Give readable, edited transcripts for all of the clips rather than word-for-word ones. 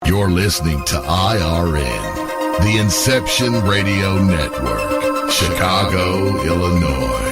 You're listening to IRN, the Inception Radio Network, Chicago, Illinois.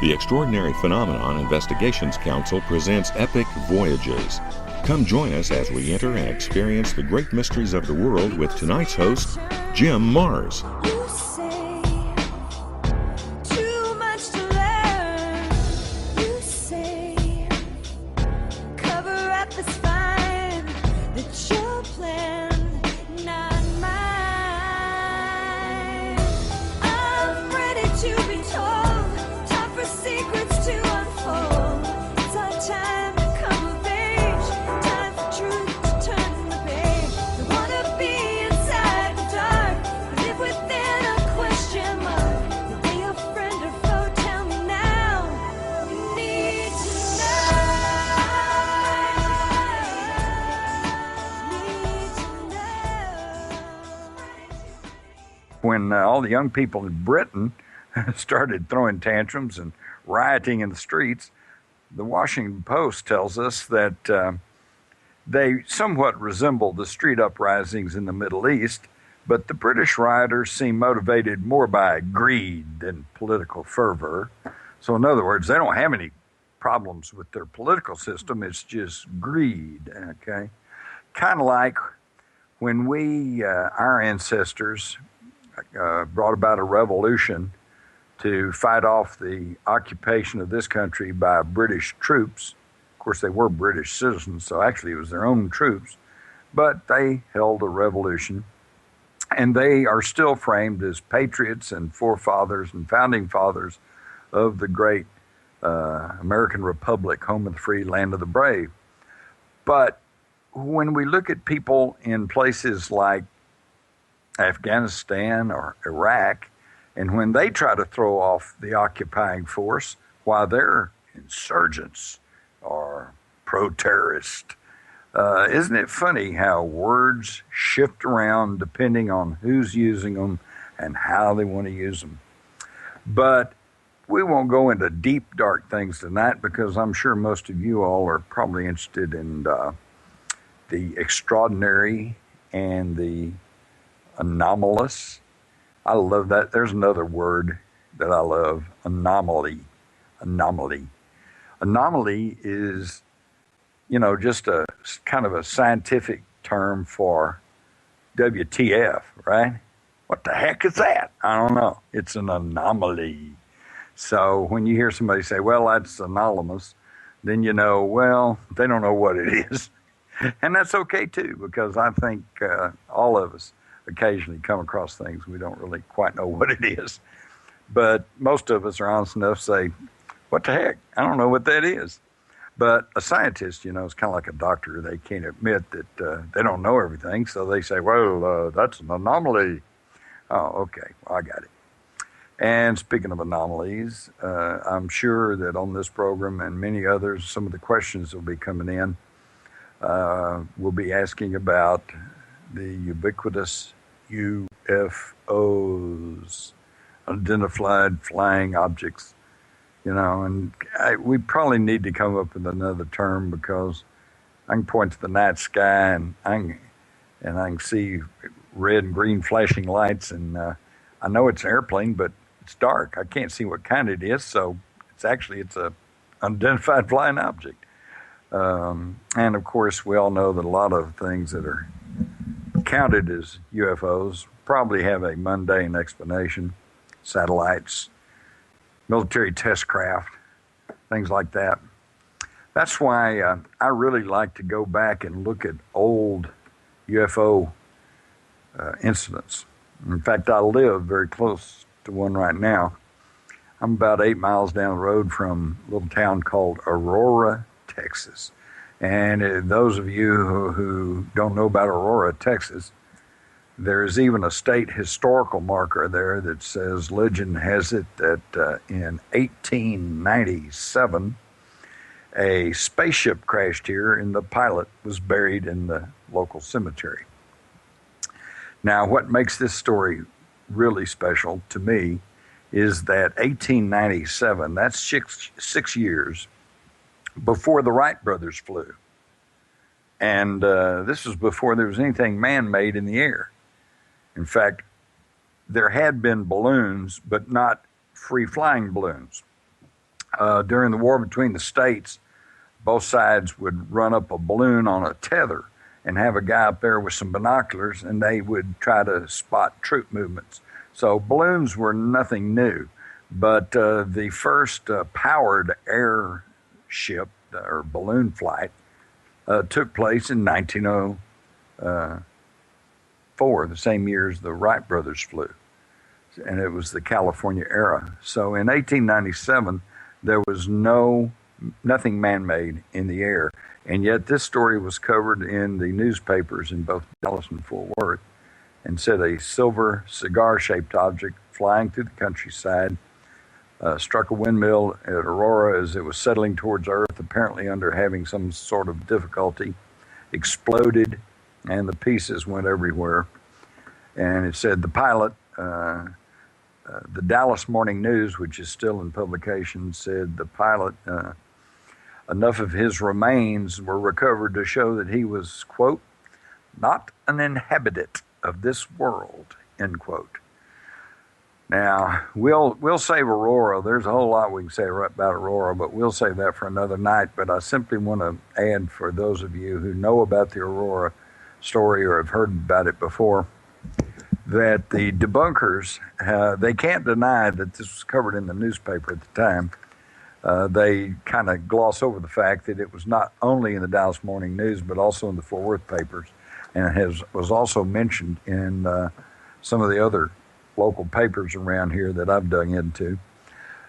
The Extraordinary Phenomenon Investigations Council presents Epic Voyages. Come join us as we enter and experience the great mysteries of the world with tonight's host, Jim Mars. When all the young people in Britain started throwing tantrums and rioting in the streets, the Washington Post tells us that they somewhat resemble the street uprisings in the Middle East, but the British rioters seem motivated more by greed than political fervor. So in other words, they don't have any problems with their political system, it's just greed, okay? Kind of like when our ancestors brought about a revolution to fight off the occupation of this country by British troops. Of course, they were British citizens, so actually it was their own troops, but they held a revolution, and they are still framed as patriots and forefathers and founding fathers of the great American Republic, home of the free, land of the brave. But when we look at people in places like Afghanistan or Iraq, and when they try to throw off the occupying force while they're insurgents or pro-terrorist, isn't it funny how words shift around depending on who's using them and how they want to use them? But we won't go into deep, dark things tonight because I'm sure most of you all are probably interested in the extraordinary and the anomalous. I love that. There's another word that I love, anomaly. Anomaly. Anomaly is, just a kind of a scientific term for WTF, right? What the heck is that? I don't know. It's an anomaly. So when you hear somebody say, well, that's anomalous, then you know, well, they don't know what it is. And that's okay too, because I think all of us occasionally come across things we don't really quite know what it is. But most of us are honest enough to say, what the heck? I don't know what that is. But a scientist, is kind of like a doctor. They can't admit that they don't know everything. So they say, well, that's an anomaly. Oh, okay. Well, I got it. And speaking of anomalies, I'm sure that on this program and many others, some of the questions that will be coming in, we'll be asking about the ubiquitous UFOs, identified flying objects, and we probably need to come up with another term because I can point to the night sky and I can see red and green flashing lights, and I know it's an airplane, but it's dark. I can't see what kind it is, so it's a unidentified flying object. And of course, we all know that a lot of things that are counted as UFOs probably have a mundane explanation: satellites, military test craft, things like that. That's why I really like to go back and look at old UFO incidents. In fact, I live very close to one right now. I'm about 8 miles down the road from a little town called Aurora, Texas. And those of you who don't know about Aurora, Texas, there's even a state historical marker there that says, legend has it that in 1897, a spaceship crashed here and the pilot was buried in the local cemetery. Now, what makes this story really special to me is that 1897, that's six years before the Wright brothers flew. And this was before there was anything man-made in the air. In fact, there had been balloons, but not free-flying balloons. During the war between the states, both sides would run up a balloon on a tether and have a guy up there with some binoculars, and they would try to spot troop movements. So balloons were nothing new, but the first powered airship or balloon flight took place in 1904, the same year as the Wright brothers flew, and it was the California era. So in 1897, there was nothing man-made in the air, and yet this story was covered in the newspapers in both Dallas and Fort Worth, and said a silver cigar-shaped object flying through the countryside struck a windmill at Aurora as it was settling towards Earth, apparently under having some sort of difficulty, exploded, and the pieces went everywhere. And it said the pilot, the Dallas Morning News, which is still in publication, said the pilot, enough of his remains were recovered to show that he was, quote, not an inhabitant of this world, end quote. Now, we'll save Aurora. There's a whole lot we can say about Aurora, but we'll save that for another night. But I simply want to add, for those of you who know about the Aurora story or have heard about it before, that the debunkers, they can't deny that this was covered in the newspaper at the time. They kind of gloss over the fact that it was not only in the Dallas Morning News, but also in the Fort Worth papers, and was also mentioned in some of the other local papers around here that I've dug into.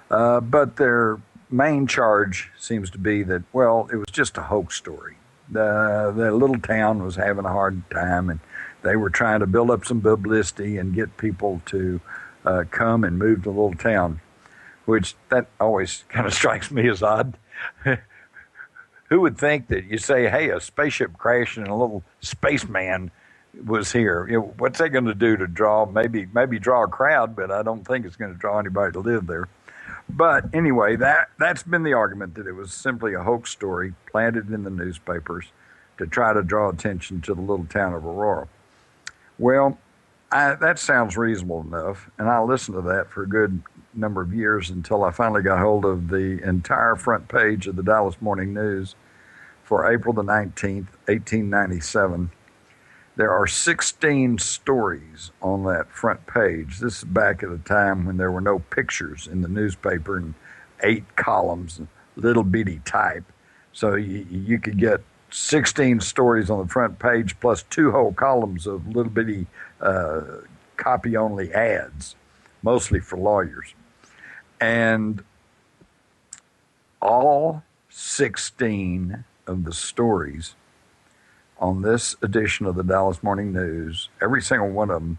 But their main charge seems to be that, well, it was just a hoax story. The little town was having a hard time, and they were trying to build up some publicity and get people to come and move to the little town, which that always kind of strikes me as odd. Who would think that you say, hey, a spaceship crashed and a little spaceman was here? You know, what's that going to do to draw, maybe draw a crowd, but I don't think it's going to draw anybody to live there. But anyway, that's been the argument, that it was simply a hoax story planted in the newspapers to try to draw attention to the little town of Aurora. Well, that sounds reasonable enough, and I listened to that for a good number of years until I finally got hold of the entire front page of the Dallas Morning News for April the 19th, 1897. There are 16 stories on that front page. This is back at a time when there were no pictures in the newspaper and 8 columns, little bitty type. So you could get 16 stories on the front page plus 2 whole columns of little bitty copy-only ads, mostly for lawyers. And all 16 of the stories on this edition of the Dallas Morning News, every single one of them,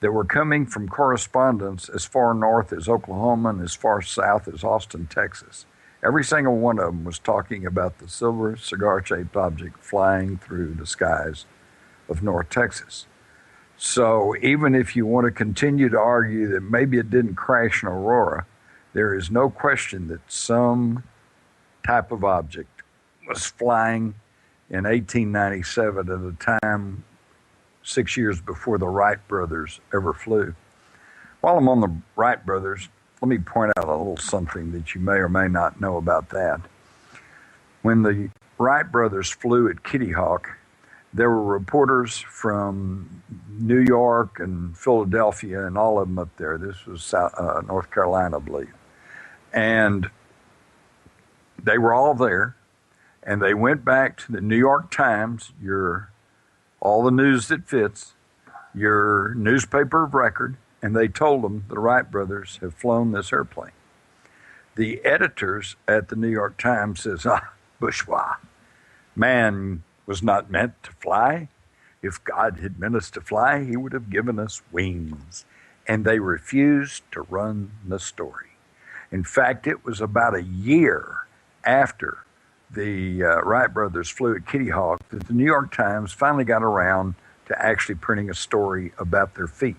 that were coming from correspondents as far north as Oklahoma and as far south as Austin, Texas. Every single one of them was talking about the silver cigar-shaped object flying through the skies of North Texas. So even if you want to continue to argue that maybe it didn't crash in Aurora, there is no question that some type of object was flying in 1897 at a time 6 years before the Wright brothers ever flew. While I'm on the Wright brothers, let me point out a little something that you may or may not know about that. When the Wright brothers flew at Kitty Hawk, there were reporters from New York and Philadelphia and all of them up there. This was North Carolina, I believe. And they were all there, and they went back to the New York Times, all the news that fits, your newspaper of record, and they told them the Wright brothers have flown this airplane. The editors at the New York Times says, bourgeois, man was not meant to fly. If God had meant us to fly, he would have given us wings. And they refused to run the story. In fact, it was about a year after the Wright brothers flew at Kitty Hawk that the New York Times finally got around to actually printing a story about their feat.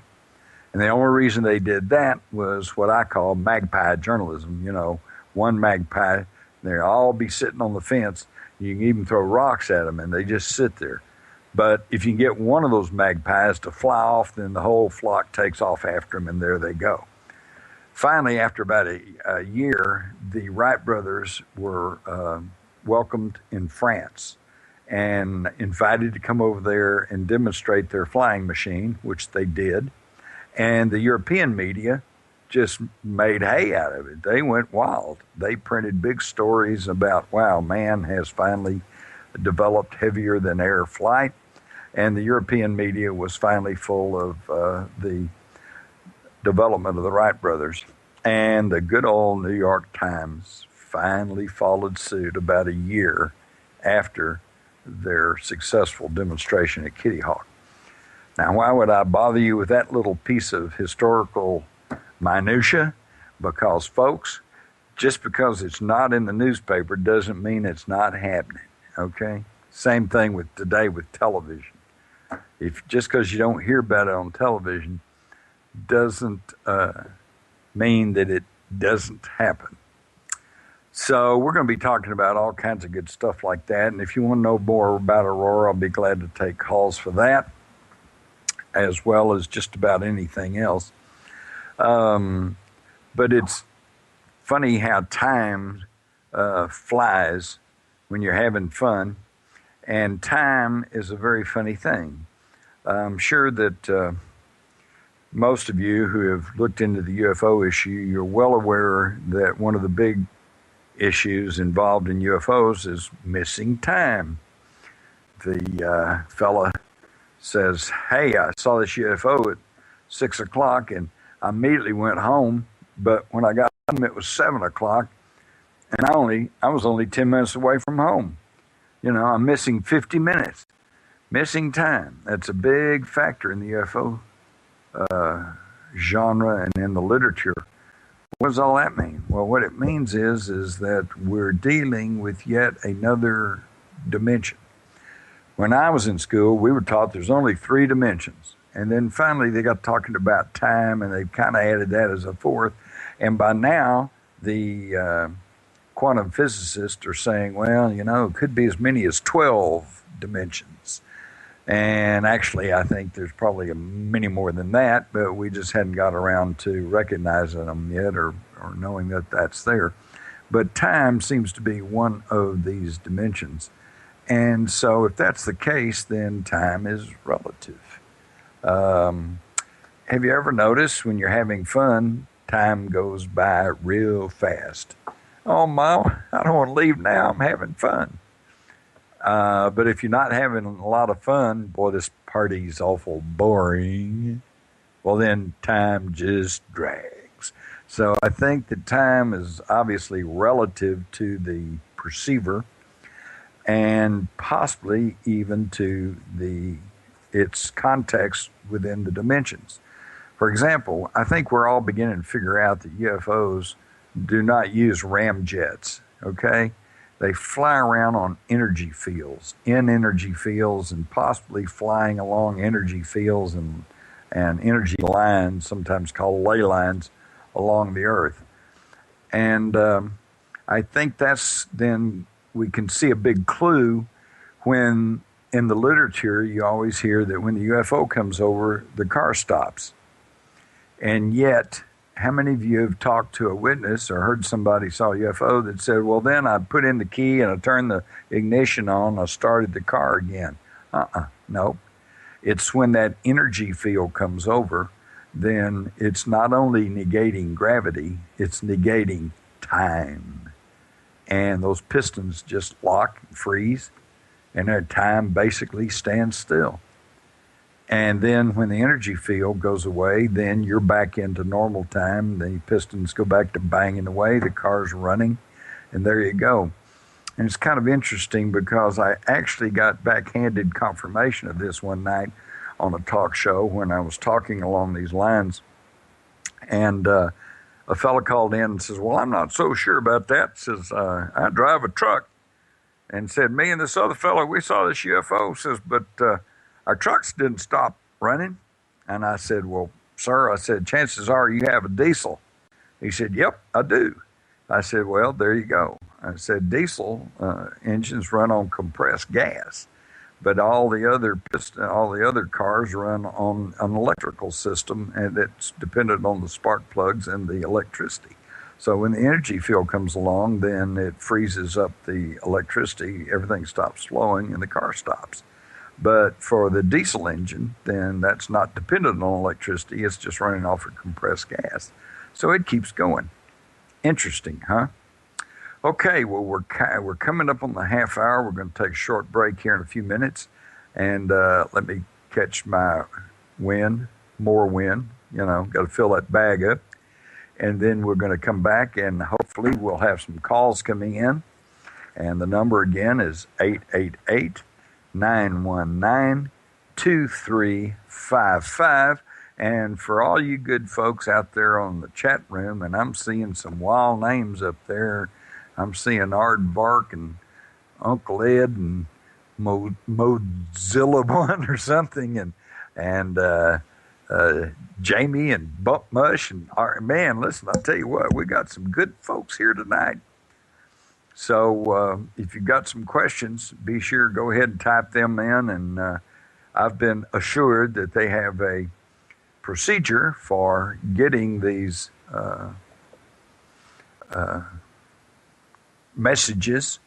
And the only reason they did that was what I call magpie journalism. You know, one magpie, they'll all be sitting on the fence. You can even throw rocks at them, and they just sit there. But if you can get one of those magpies to fly off, then the whole flock takes off after them, and there they go. Finally, after about a year, the Wright brothers were welcomed in France and invited to come over there and demonstrate their flying machine, which they did. And the European media just made hay out of it. They went wild. They printed big stories about, wow, man has finally developed heavier than air flight. And the European media was finally full of the development of the Wright brothers. And the good old New York Times finally followed suit about a year after their successful demonstration at Kitty Hawk. Now, why would I bother you with that little piece of historical minutia? Because, folks, just because it's not in the newspaper doesn't mean it's not happening, okay? Same thing with today with television. Just because you don't hear about it on television doesn't mean that it doesn't happen. So we're going to be talking about all kinds of good stuff like that. And if you want to know more about Aurora, I'll be glad to take calls for that, as well as just about anything else. But it's funny how time flies when you're having fun. And time is a very funny thing. I'm sure that most of you who have looked into the UFO issue, you're well aware that one of the big issues involved in UFOs is missing time. The fella says, hey, I saw this UFO at 6 o'clock and I immediately went home, but when I got home it was 7 o'clock and I was only 10 minutes away from home. You know, I'm missing 50 minutes. Missing time. That's a big factor in the UFO genre and in the literature. What does all that mean? Well, what it means is that we're dealing with yet another dimension. When I was in school, we were taught there's only 3 dimensions. And then finally they got talking about time, and they kind of added that as a 4th. And by now, the quantum physicists are saying, well, you know, it could be as many as 12 dimensions. And actually, I think there's probably many more than that, but we just hadn't got around to recognizing them yet or knowing that that's there. But time seems to be one of these dimensions. And so if that's the case, then time is relative. Have you ever noticed when you're having fun, time goes by real fast? Oh, Mom, I don't want to leave now. I'm having fun. But if you're not having a lot of fun, boy, this party's awful boring. Well, then time just drags. So I think that time is obviously relative to the perceiver and possibly even to its context within the dimensions. For example, I think we're all beginning to figure out that UFOs do not use ramjets, okay? They fly around on energy fields, in energy fields, and possibly flying along energy fields and energy lines, sometimes called ley lines, along the Earth. And I think that's then we can see a big clue when in the literature you always hear that when the UFO comes over, the car stops. And yet, how many of you have talked to a witness or heard somebody saw a UFO that said, well, then I put in the key and I turned the ignition on, I started the car again? No. It's when that energy field comes over, then it's not only negating gravity, it's negating time. And those pistons just lock and freeze, and their time basically stands still. And then when the energy field goes away, then you're back into normal time. The pistons go back to banging away, the car's running, and there you go. And it's kind of interesting because I actually got backhanded confirmation of this one night on a talk show when I was talking along these lines. And a fellow called in and says, well, I'm not so sure about that. Says, I drive a truck. And said, me and this other fellow, we saw this UFO. Says, but our trucks didn't stop running. And I said, well, sir, I said, chances are you have a diesel. He said, yep, I do. I said, well, there you go. I said, diesel engines run on compressed gas, but all the other cars run on an electrical system, and it's dependent on the spark plugs and the electricity. So when the energy field comes along, then it freezes up the electricity, everything stops flowing, and the car stops. But for the diesel engine, then that's not dependent on electricity, it's just running off of compressed gas. So it keeps going. Interesting, huh? Okay, well, we're coming up on the half hour. We're going to take a short break here in a few minutes. And let me catch my wind, more wind. Got to fill that bag up. And then we're going to come back, and hopefully we'll have some calls coming in. And the number again is 888-919-2355. And for all you good folks out there on the chat room, and I'm seeing some wild names up there. I'm seeing Aardvark and Uncle Ed and Mozilla One or something, and Jamie and Bump Mush. And man, listen, I'll tell you what, we got some good folks here tonight. So if you've got some questions, be sure to go ahead and type them in. And I've been assured that they have a procedure for getting these messages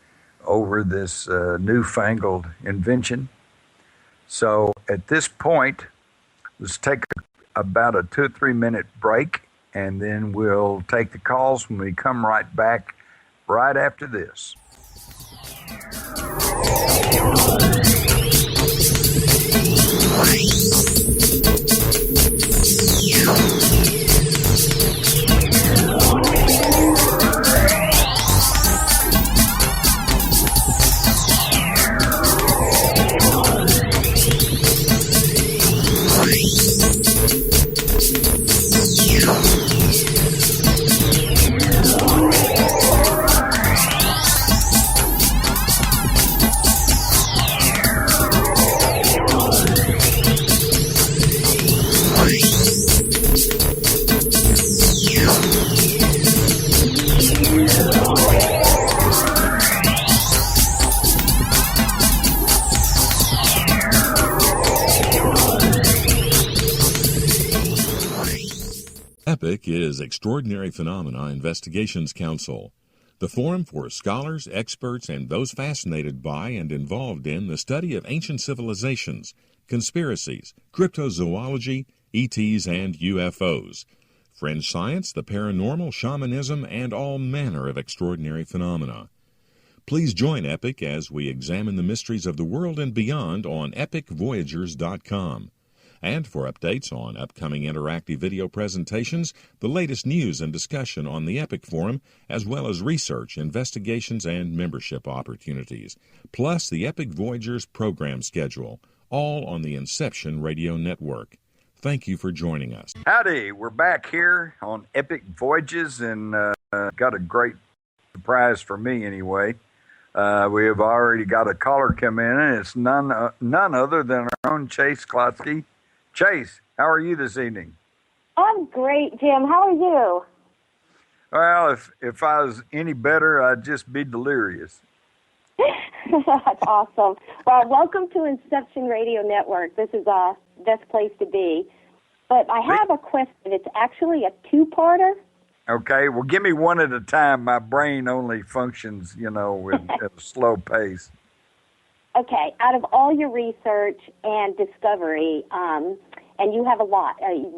over this newfangled invention. So at this point, let's take about a 2 or 3 minute break, and then we'll take the calls when we come right back right after this. EPIC is Extraordinary Phenomena Investigations Council, the forum for scholars, experts, and those fascinated by and involved in the study of ancient civilizations, conspiracies, cryptozoology, ETs, and UFOs, fringe science, the paranormal, shamanism, and all manner of extraordinary phenomena. Please join EPIC as we examine the mysteries of the world and beyond on epicvoyagers.com. And for updates on upcoming interactive video presentations, the latest news and discussion on the EPIC Forum, as well as research, investigations, and membership opportunities, plus the EPIC Voyagers program schedule, all on the Inception Radio Network. Thank you for joining us. Howdy, we're back here on EPIC Voyages, and got a great surprise for me anyway. We have already got a caller come in, and it's none other than our own Chase Klotsky. Chase, how are you this evening? I'm great, Jim. How are you? Well, if I was any better, I'd just be delirious. That's awesome. Well, welcome to Inception Radio Network. This is the best place to be. But I have a question. It's actually a two-parter. Okay, well, give me one at a time. My brain only functions, at a slow pace. Okay, out of all your research and discovery, and you have a lot,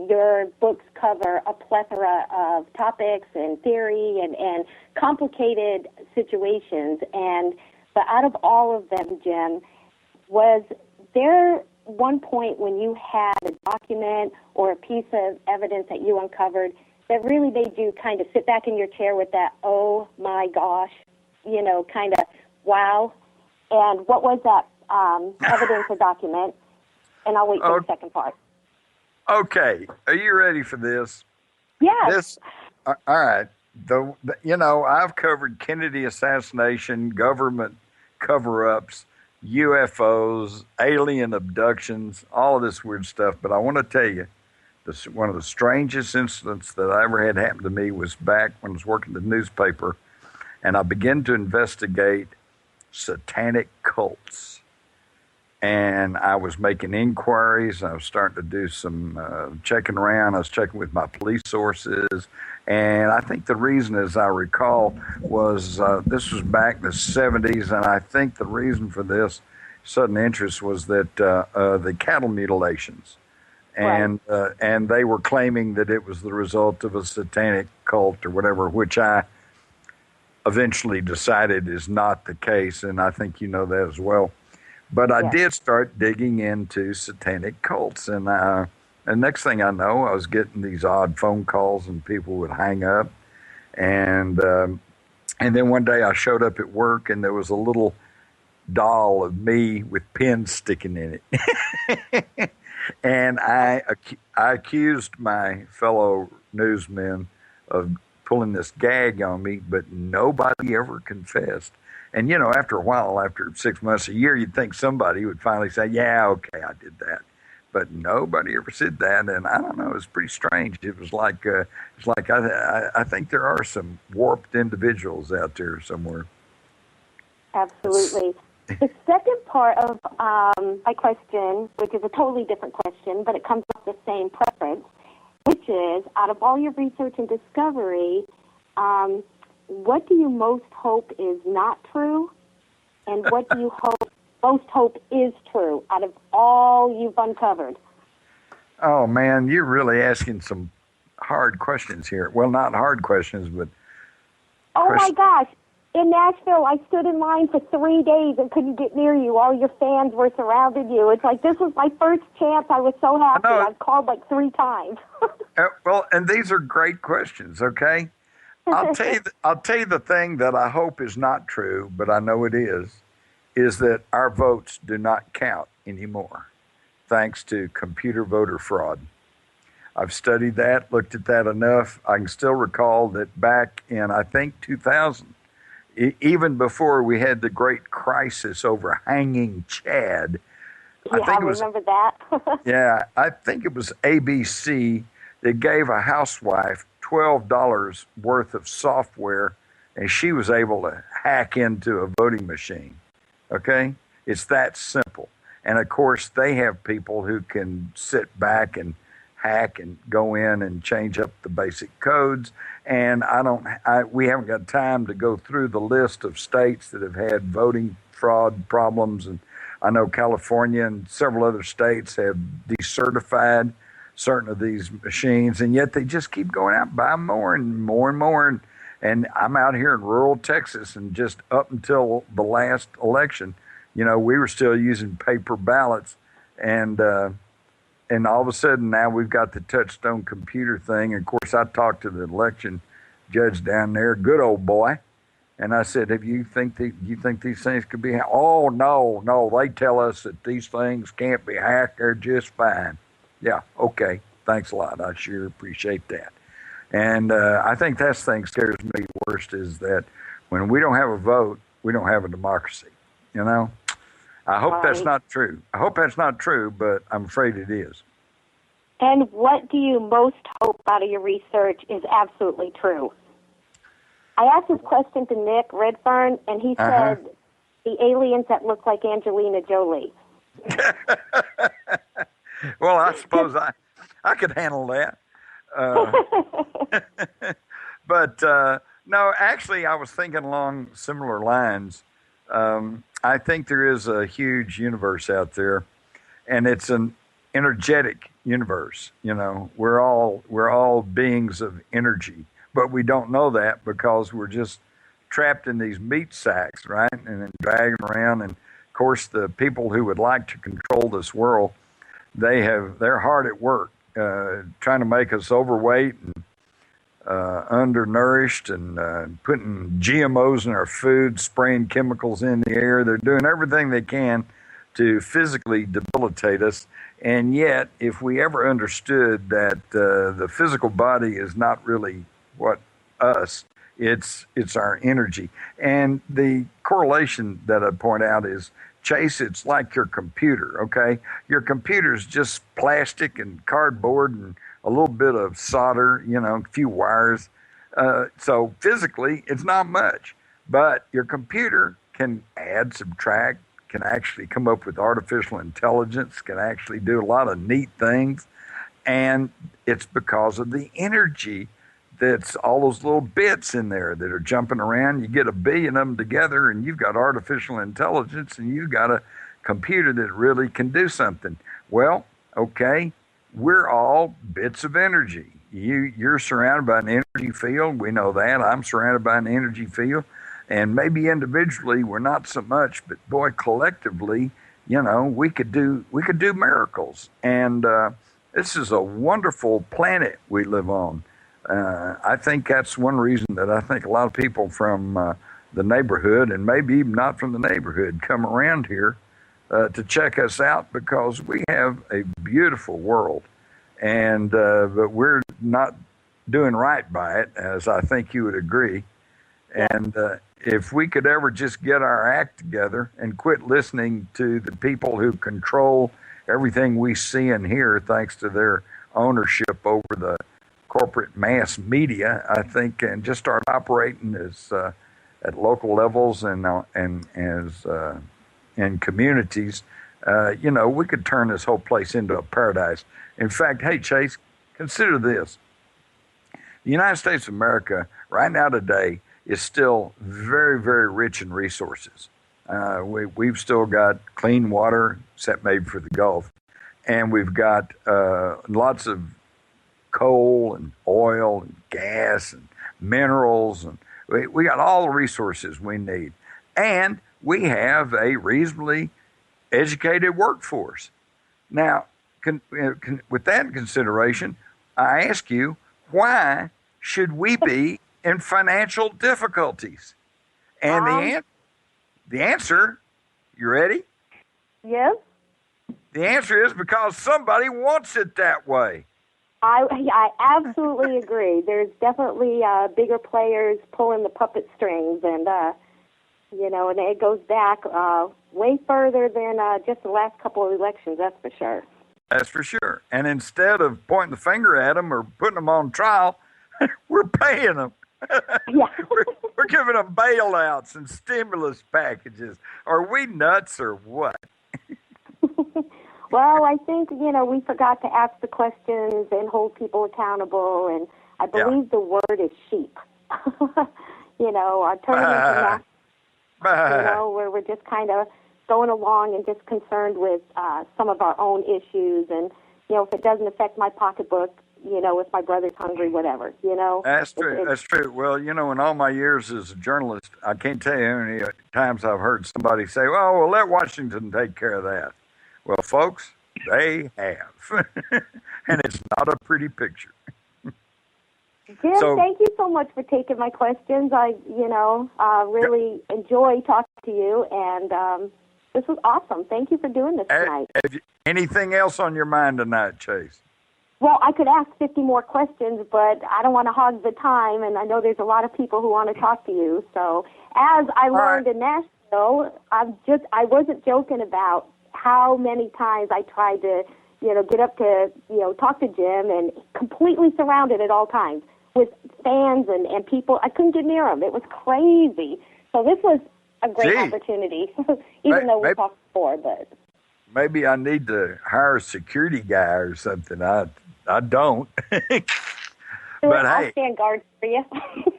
your books cover a plethora of topics and theory and complicated situations, but out of all of them, Jim, was there one point when you had a document or a piece of evidence that you uncovered that really made you kind of sit back in your chair with that, oh my gosh, kind of wow? And what was that evidence or document? And I'll wait for the second part. Okay. Are you ready for this? Yes. All right. I've covered Kennedy assassination, government cover-ups, UFOs, alien abductions, all of this weird stuff. But I want to tell you, one of the strangest incidents that I ever had happen to me was back when I was working at the newspaper, and I began to investigate satanic cults. And I was making inquiries. I was starting to do some checking around. I was checking with my police sources. And I think the reason, as I recall, was this was back in the 70s. And I think the reason for this sudden interest was that the cattle mutilations. And and they were claiming that it was the result of a satanic cult or whatever, which I eventually decided is not the case. And I think you know that as well. But I did start digging into satanic cults, and next thing I know, I was getting these odd phone calls, and people would hang up, and then one day I showed up at work, and there was a little doll of me with pins sticking in it, and I accused my fellow newsmen of pulling this gag on me, but nobody ever confessed. And, after a while, after 6 months, a year, you'd think somebody would finally say, yeah, okay, I did that. But nobody ever said that. And I don't know, it was pretty strange. It was like, I think there are some warped individuals out there somewhere. Absolutely. The second part of my question, which is a totally different question, but it comes off the same preference, which is, out of all your research and discovery, what do you most hope is not true, and what do you most hope is true out of all you've uncovered? Oh, man, you're really asking some hard questions here. Well, not hard questions, but... Oh, my gosh. In Nashville, I stood in line for 3 days and couldn't get near you. All your fans were surrounding you. It's like, this was my first chance. I was so happy. I've called like 3 times. Well, and these are great questions, okay? I'll tell you the thing that I hope is not true, but I know it is that our votes do not count anymore, thanks to computer voter fraud. I've studied that, looked at that enough. I can still recall that back in, I think, 2000, even before we had the great crisis over hanging Chad. I remember that. Yeah, I think it was ABC that gave a housewife $12 worth of software, and she was able to hack into a voting machine. Okay? It's that simple. And of course, they have people who can sit back and hack and go in and change up the basic codes. And we haven't got time to go through the list of states that have had voting fraud problems. And I know California and several other states have decertified certain of these machines, and yet they just keep going out and buying more and more and more. And I'm out here in rural Texas, and just up until the last election, we were still using paper ballots, and all of a sudden now we've got the touchstone computer thing. And of course, I talked to the election judge down there, good old boy, and I said, "If you think these things could be hacked?" "Oh, no, they tell us that these things can't be hacked. They're just fine." Yeah, okay, thanks a lot. I sure appreciate that. And I think that's the thing that scares me worst, is that when we don't have a vote, we don't have a democracy. I hope that's not true. I hope that's not true, but I'm afraid it is. And what do you most hope out of your research is absolutely true? I asked this question to Nick Redfern, and he said the aliens that look like Angelina Jolie. Well, I suppose I could handle that. But no, actually, I was thinking along similar lines. I think there is a huge universe out there, and it's an energetic universe. You know, we're all beings of energy, but we don't know that because we're just trapped in these meat sacks, right? And then dragging around. And of course, the people who would like to control this world, they're hard at work trying to make us overweight and undernourished and putting GMOs in our food, spraying chemicals in the air. They're doing everything they can to physically debilitate us. And yet, if we ever understood that the physical body is not really what us, it's our energy. And the correlation that I point out is, Chase, it's like your computer, okay? Your computer's just plastic and cardboard and a little bit of solder, you know, a few wires. So physically, it's not much. But your computer can add, subtract, can actually come up with artificial intelligence, can actually do a lot of neat things. And it's because of the energy that's all those little bits in there that are jumping around. You get a billion of them together, and you've got artificial intelligence, and you've got a computer that really can do something. Well, okay, we're all bits of energy. You're surrounded by an energy field. We know that. I'm surrounded by an energy field. And maybe individually we're not so much, but boy, collectively, you know, we could do miracles. And this is a wonderful planet we live on. I think that's one reason that I think a lot of people from the neighborhood, and maybe even not from the neighborhood, come around here to check us out, because we have a beautiful world, and but we're not doing right by it, as I think you would agree. And if we could ever just get our act together and quit listening to the people who control everything we see and hear, thanks to their ownership over the corporate mass media, I think, and just start operating as at local levels and as in communities, you know, we could turn this whole place into a paradise. In fact, hey, Chase, consider this. The United States of America right now today is still very, very rich in resources. We've still got clean water, except maybe for the Gulf, and we've got lots of coal and oil and gas and minerals, and we got all the resources we need. And we have a reasonably educated workforce. Now, with that in consideration, I ask you, why should we be in financial difficulties? And the answer, you ready? Yes. The answer is because somebody wants it that way. I absolutely agree. There's definitely bigger players pulling the puppet strings, and you know, and it goes back way further than just the last couple of elections. That's for sure. That's for sure. And instead of pointing the finger at them or putting them on trial, we're paying them. Yeah. we're giving them bailouts and stimulus packages. Are we nuts or what? Well, I think, you know, we forgot to ask the questions and hold people accountable, and I believe the word is sheep. You know, turning into you know, where we're just kind of going along and just concerned with some of our own issues, and, you know, if it doesn't affect my pocketbook, you know, if my brother's hungry, whatever, you know. That's true. That's true. Well, you know, in all my years as a journalist, I can't tell you how many times I've heard somebody say, well, we'll let Washington take care of that. Well, folks, they have. And it's not a pretty picture. Jim, thank you so much for taking my questions. I, you know, really enjoy talking to you, and this was awesome. Thank you for doing this tonight. Anything else on your mind tonight, Chase? Well, I could ask 50 more questions, but I don't want to hog the time, and I know there's a lot of people who want to talk to you. So, as I learned in Nashville, I wasn't joking about how many times I tried to, you know, get up to, you know, talk to Jim, and completely surrounded at all times with fans and people. I couldn't get near them. It was crazy. So this was a great opportunity, even though we talked before. But maybe I need to hire a security guy or something. I don't. But I'll hey, stand guard for you.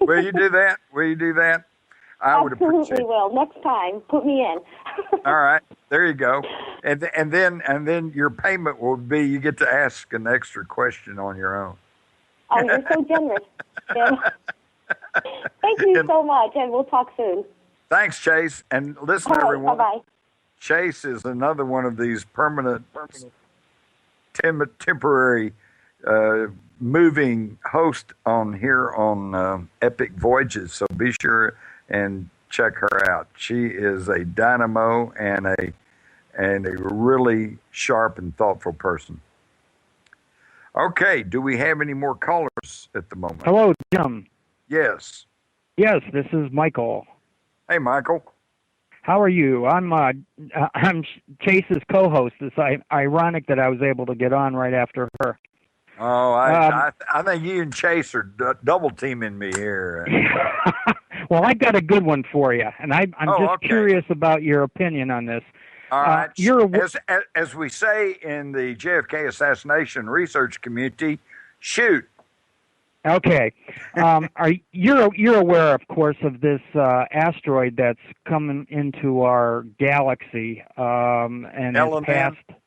Will you do that? Will you do that? I would appreciate it. Absolutely will. Next time, put me in. All right, there you go. And then your payment will be you get to ask an extra question on your own. Oh, you're so generous, Jim. Thank you so much, and we'll talk soon. Thanks, Chase. And listen, All right, everyone. bye-bye. Chase is another one of these permanent, temporary, moving host on here on Epic Voyages. So be sure and check her out. She is a dynamo and a really sharp and thoughtful person. Okay, do we have any more callers at the moment? Hello, Jim. Yes. Yes, this is Michael. Hey, Michael. How are you? I'm Chase's co-host. It's ironic that I was able to get on right after her. Oh, I think you and Chase are double teaming me here. Well, I got a good one for you, and I'm just curious about your opinion on this. All right. As we say in the JFK assassination research community, shoot. Okay. You're aware, of course, of this asteroid that's coming into our galaxy, and Elenin. has passed.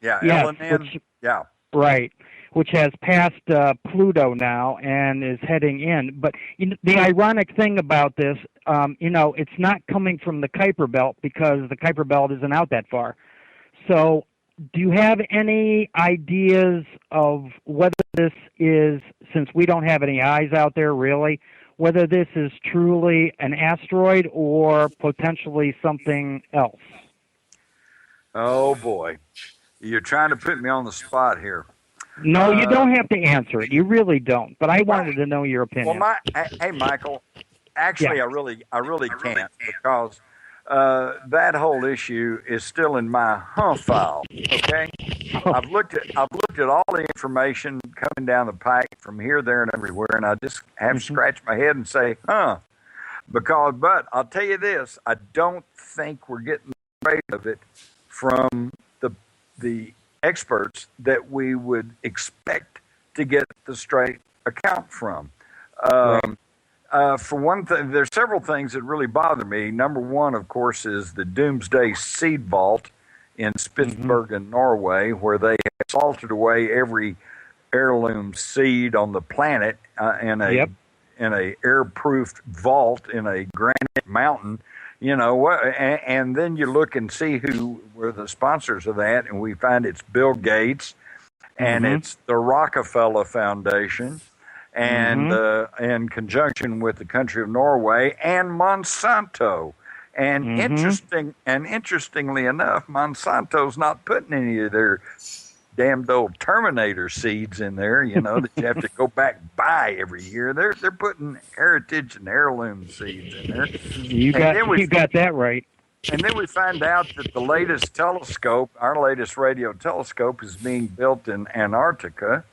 Yeah, yes, Elenin. Yeah. Right. Which has passed Pluto now and is heading in. But the ironic thing about this, it's not coming from the Kuiper Belt because the Kuiper Belt isn't out that far. So do you have any ideas of whether this is, since we don't have any eyes out there really, whether this is truly an asteroid or potentially something else? Oh, boy. You're trying to put me on the spot here. No, you don't have to answer it. You really don't. But I wanted to know your opinion. Well, hey, Michael. Actually, yeah. I really can't because that whole issue is still in my file. Okay, I've looked at all the information coming down the pike from here, there, and everywhere, and I just have to scratch my head and say, but I'll tell you this: I don't think we're getting afraid of it from the experts that we would expect to get the straight account from. For one thing, there's several things that really bother me. Number one, of course, is the Doomsday Seed Vault in Spitsbergen, Norway, where they have salted away every heirloom seed on the planet in a air-proofed vault in a granite mountain. And then you look and see who were the sponsors of that, and we find it's Bill Gates, and it's the Rockefeller Foundation, and in conjunction with the country of Norway and Monsanto. And interestingly enough, Monsanto's not putting any of their damned old Terminator seeds in there, that you have to go back buy every year. They're putting heritage and heirloom seeds in there. You got that right. And then we find out that the latest telescope, our latest radio telescope, is being built in Antarctica,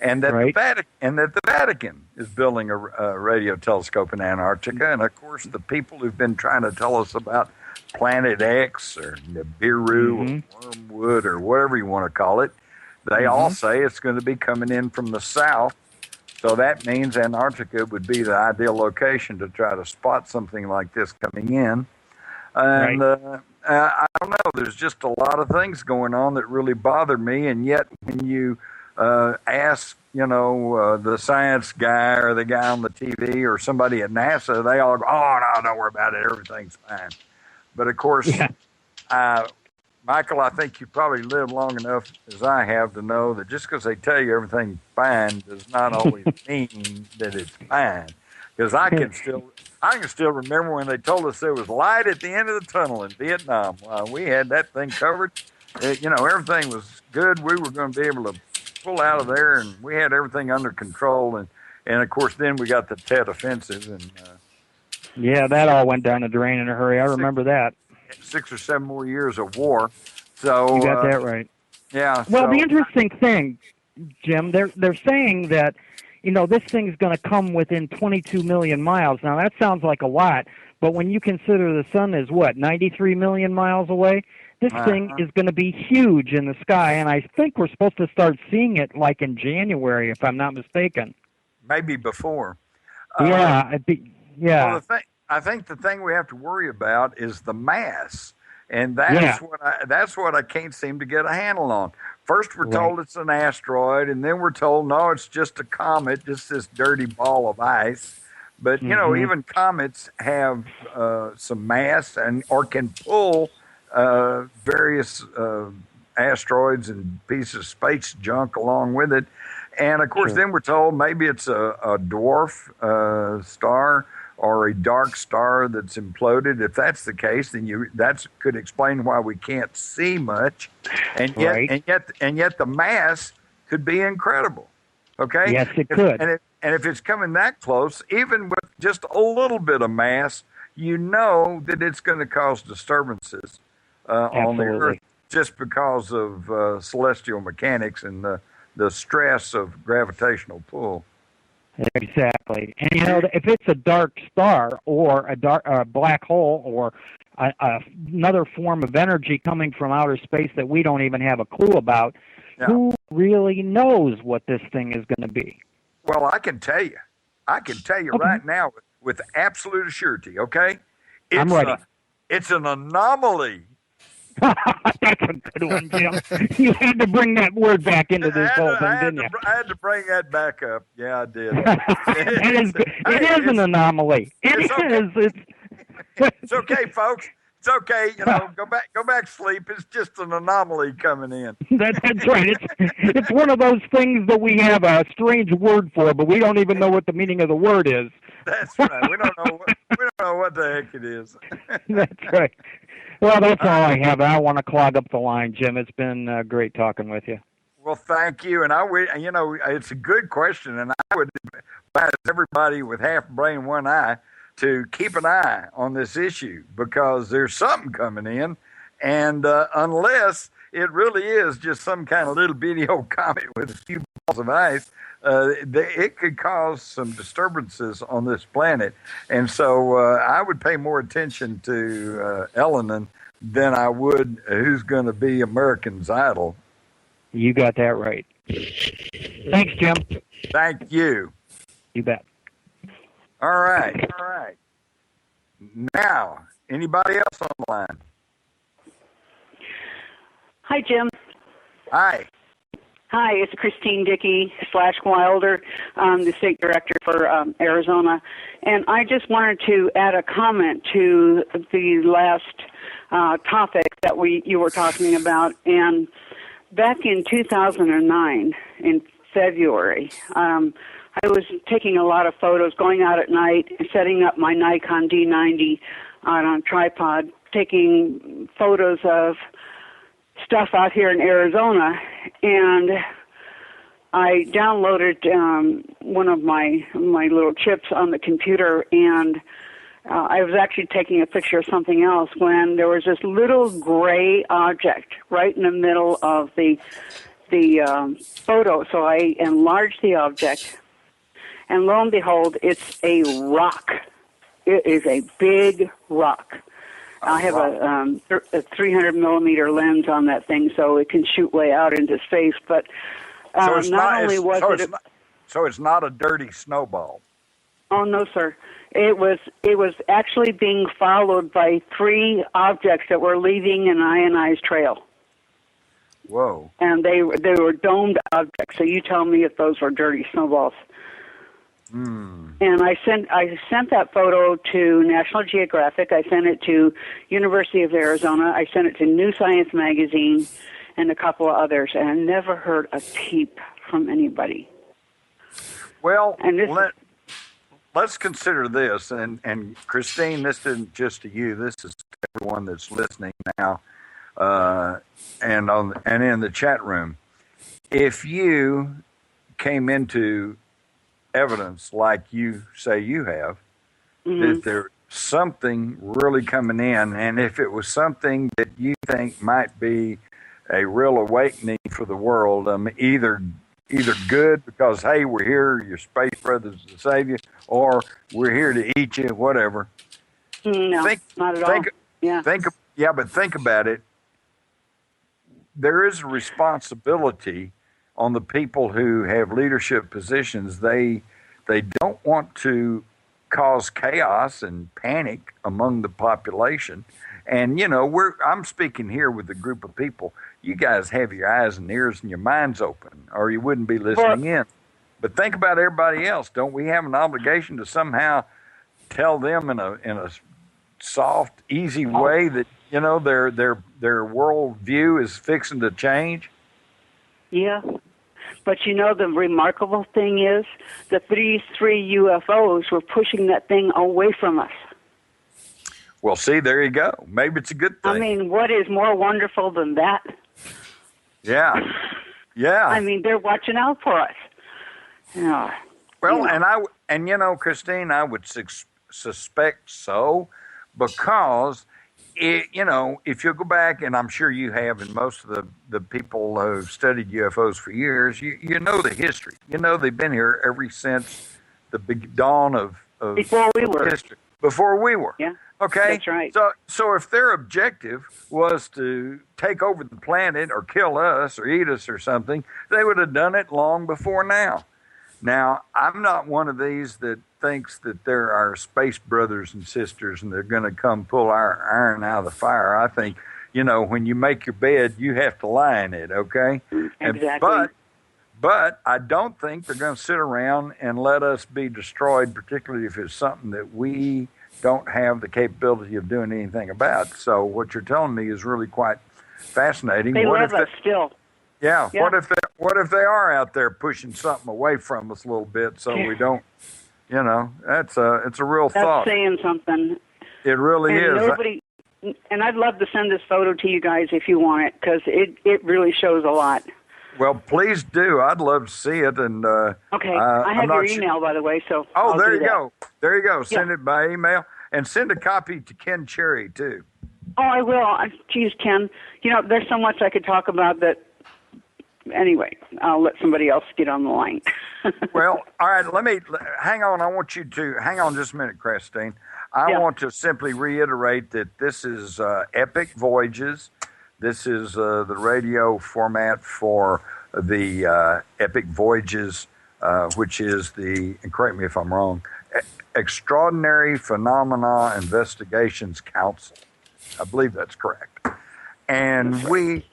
and that the Vatican is building a radio telescope in Antarctica. And of course, the people who've been trying to tell us about Planet X or Nibiru or Wormwood or whatever you want to call it, they all say it's going to be coming in from the south. So that means Antarctica would be the ideal location to try to spot something like this coming in. And I don't know, there's just a lot of things going on that really bother me. And yet when you ask, the science guy or the guy on the TV or somebody at NASA, they all go, oh, no, don't worry about it. Everything's fine. But of course, Michael, I think you probably lived long enough as I have to know that just because they tell you everything's fine does not always mean that it's fine. Because I can still remember when they told us there was light at the end of the tunnel in Vietnam. We had that thing covered. Everything was good. We were going to be able to pull out of there, and we had everything under control. And of course, then we got the Tet Offensive. And that all went down the drain in a hurry. I remember that. 6 or 7 more years of war. So you got that right. Yeah. Well, the interesting thing, Jim, they're saying that this thing's going to come within 22 million miles. Now that sounds like a lot, but when you consider the sun is 93 million miles away, this thing is going to be huge in the sky, and I think we're supposed to start seeing it like in January, if I'm not mistaken. Maybe before. Well, I think the thing we have to worry about is the mass. And Yeah. that's what I can't seem to get a handle on. First, we're Right. told it's an asteroid, and then we're told no, it's just a comet, just this dirty ball of ice. But even comets have some mass and or can pull various asteroids and pieces of space junk along with it. And of course, Sure. then we're told maybe it's a dwarf star or a dark star that's imploded. If that's the case, then that could explain why we can't see much, and yet Right. and yet the mass could be incredible. Okay. Yes, it could. And if it's coming that close, even with just a little bit of mass, you know that it's going to cause disturbances on the Absolutely. Earth just because of celestial mechanics and the stress of gravitational pull. Exactly. And if it's a dark star or a black hole or another form of energy coming from outer space that we don't even have a clue about, Yeah. who really knows what this thing is going to be? Well, I can tell you. I can tell you Okay. right now with absolute surety, okay? I'm ready. It's an anomaly. That's a good one, Jim. You had to bring that word back into this whole thing, didn't you? I had to bring that back up. Yeah, I did. It is good. It is an anomaly. It's okay. It's It's okay, folks. It's okay. Go back to sleep. It's just an anomaly coming in. That's right. It's one of those things that we have a strange word for, but we don't even know what the meaning of the word is. That's right. We don't know what the heck it is. That's right. Well, that's all I have. I don't want to clog up the line, Jim. It's been great talking with you. Well, thank you. And it's a good question, and I would advise everybody with half a brain, one eye to keep an eye on this issue because there's something coming in, and unless it really is just some kind of little bitty old comet with a few balls of ice, it could cause some disturbances on this planet. And so I would pay more attention to Elenin than I would who's going to be American's Idol. You got that right. Thanks, Jim. Thank you. You bet. All right. Now, anybody else on the line? Hi, Jim. Hi. Hi, it's Christine Dickey /Wilder, the state director for Arizona. And I just wanted to add a comment to the last topic that you were talking about. And back in 2009, in February, I was taking a lot of photos, going out at night, setting up my Nikon D90 on a tripod, taking photos of stuff out here in Arizona, and I downloaded one of my little chips on the computer, and I was actually taking a picture of something else when there was this little gray object right in the middle of the photo. So I enlarged the object, and lo and behold, it's a rock. It is a big rock. I have a 300 millimeter lens on that thing, so it can shoot way out into space. But So it's it's not a dirty snowball. Oh no, sir! It was actually being followed by 3 objects that were leaving an ionized trail. Whoa! And they were domed objects. So you tell me if those were dirty snowballs. And I sent that photo to National Geographic. I sent it to University of Arizona. I sent it to New Science magazine and a couple of others, and I never heard a peep from anybody. Well, and let's consider this, and Christine, this isn't just to you. This is to everyone that's listening now, and in the chat room. If you came into evidence like you say you have, that there's something really coming in, and if it was something that you think might be a real awakening for the world, either good because, hey, we're here, your space brothers to save you, or we're here to eat you, whatever. No, not at all. But think about it. There is a responsibility on the people who have leadership positions. They don't want to cause chaos and panic among the population. And I'm speaking here with a group of people. You guys have your eyes and ears and your minds open, or you wouldn't be listening in. But think about everybody else. Don't we have an obligation to somehow tell them in a soft, easy way that their world view is fixing to change? Yeah. But the remarkable thing is that these three UFOs were pushing that thing away from us. Well, see, there you go. Maybe it's a good thing. I mean, what is more wonderful than that? Yeah. Yeah. I mean, they're watching out for us. Well, and Christine, I would suspect so, because if you go back, and I'm sure you have, and most of the people who've studied UFOs for years, you know the history. They've been here ever since the big dawn of before we were. History. Before we were. Yeah. Okay. That's right. So if their objective was to take over the planet or kill us or eat us or something, they would have done it long before now. Now, I'm not one of these that thinks that they're our space brothers and sisters and they're going to come pull our iron out of the fire. I think, when you make your bed, you have to lie in it, okay? Exactly. But I don't think they're going to sit around and let us be destroyed, particularly if it's something that we don't have the capability of doing anything about. So what you're telling me is really quite fascinating. They love us still. Yeah. What if they are out there pushing something away from us a little bit so we don't, it's a real thought. That's saying something. It really is. And I'd love to send this photo to you guys if you want it, because it really shows a lot. Well, please do. I'd love to see it. And okay, I have your email, by the way. So there you go. There you go. Send it by email, and send a copy to Ken Cherry too. Oh, I will. Geez, Ken, there's so much I could talk about that. Anyway, I'll let somebody else get on the line. Well, all right. Hang on. I want you to hang on just a minute, Christine. I want to simply reiterate that this is Epic Voyages. This is the radio format for the Epic Voyages, which is and correct me if I'm wrong, Extraordinary Phenomena Investigations Council. I believe that's correct. And we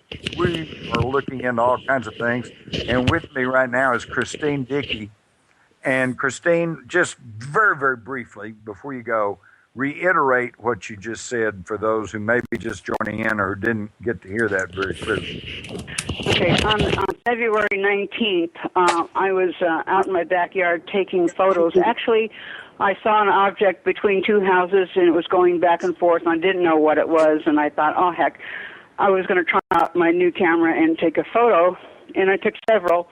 are looking into all kinds of things. And with me right now is Christine Dickey. And Christine, just very, very briefly, before you go, reiterate what you just said for those who may be just joining in or who didn't get to hear that very clearly. Okay, on February 19th, I was out in my backyard taking photos. Actually, I saw an object between two houses, and it was going back and forth, and I didn't know what it was, and I thought, oh, heck, I was going to try out my new camera and take a photo, and I took several.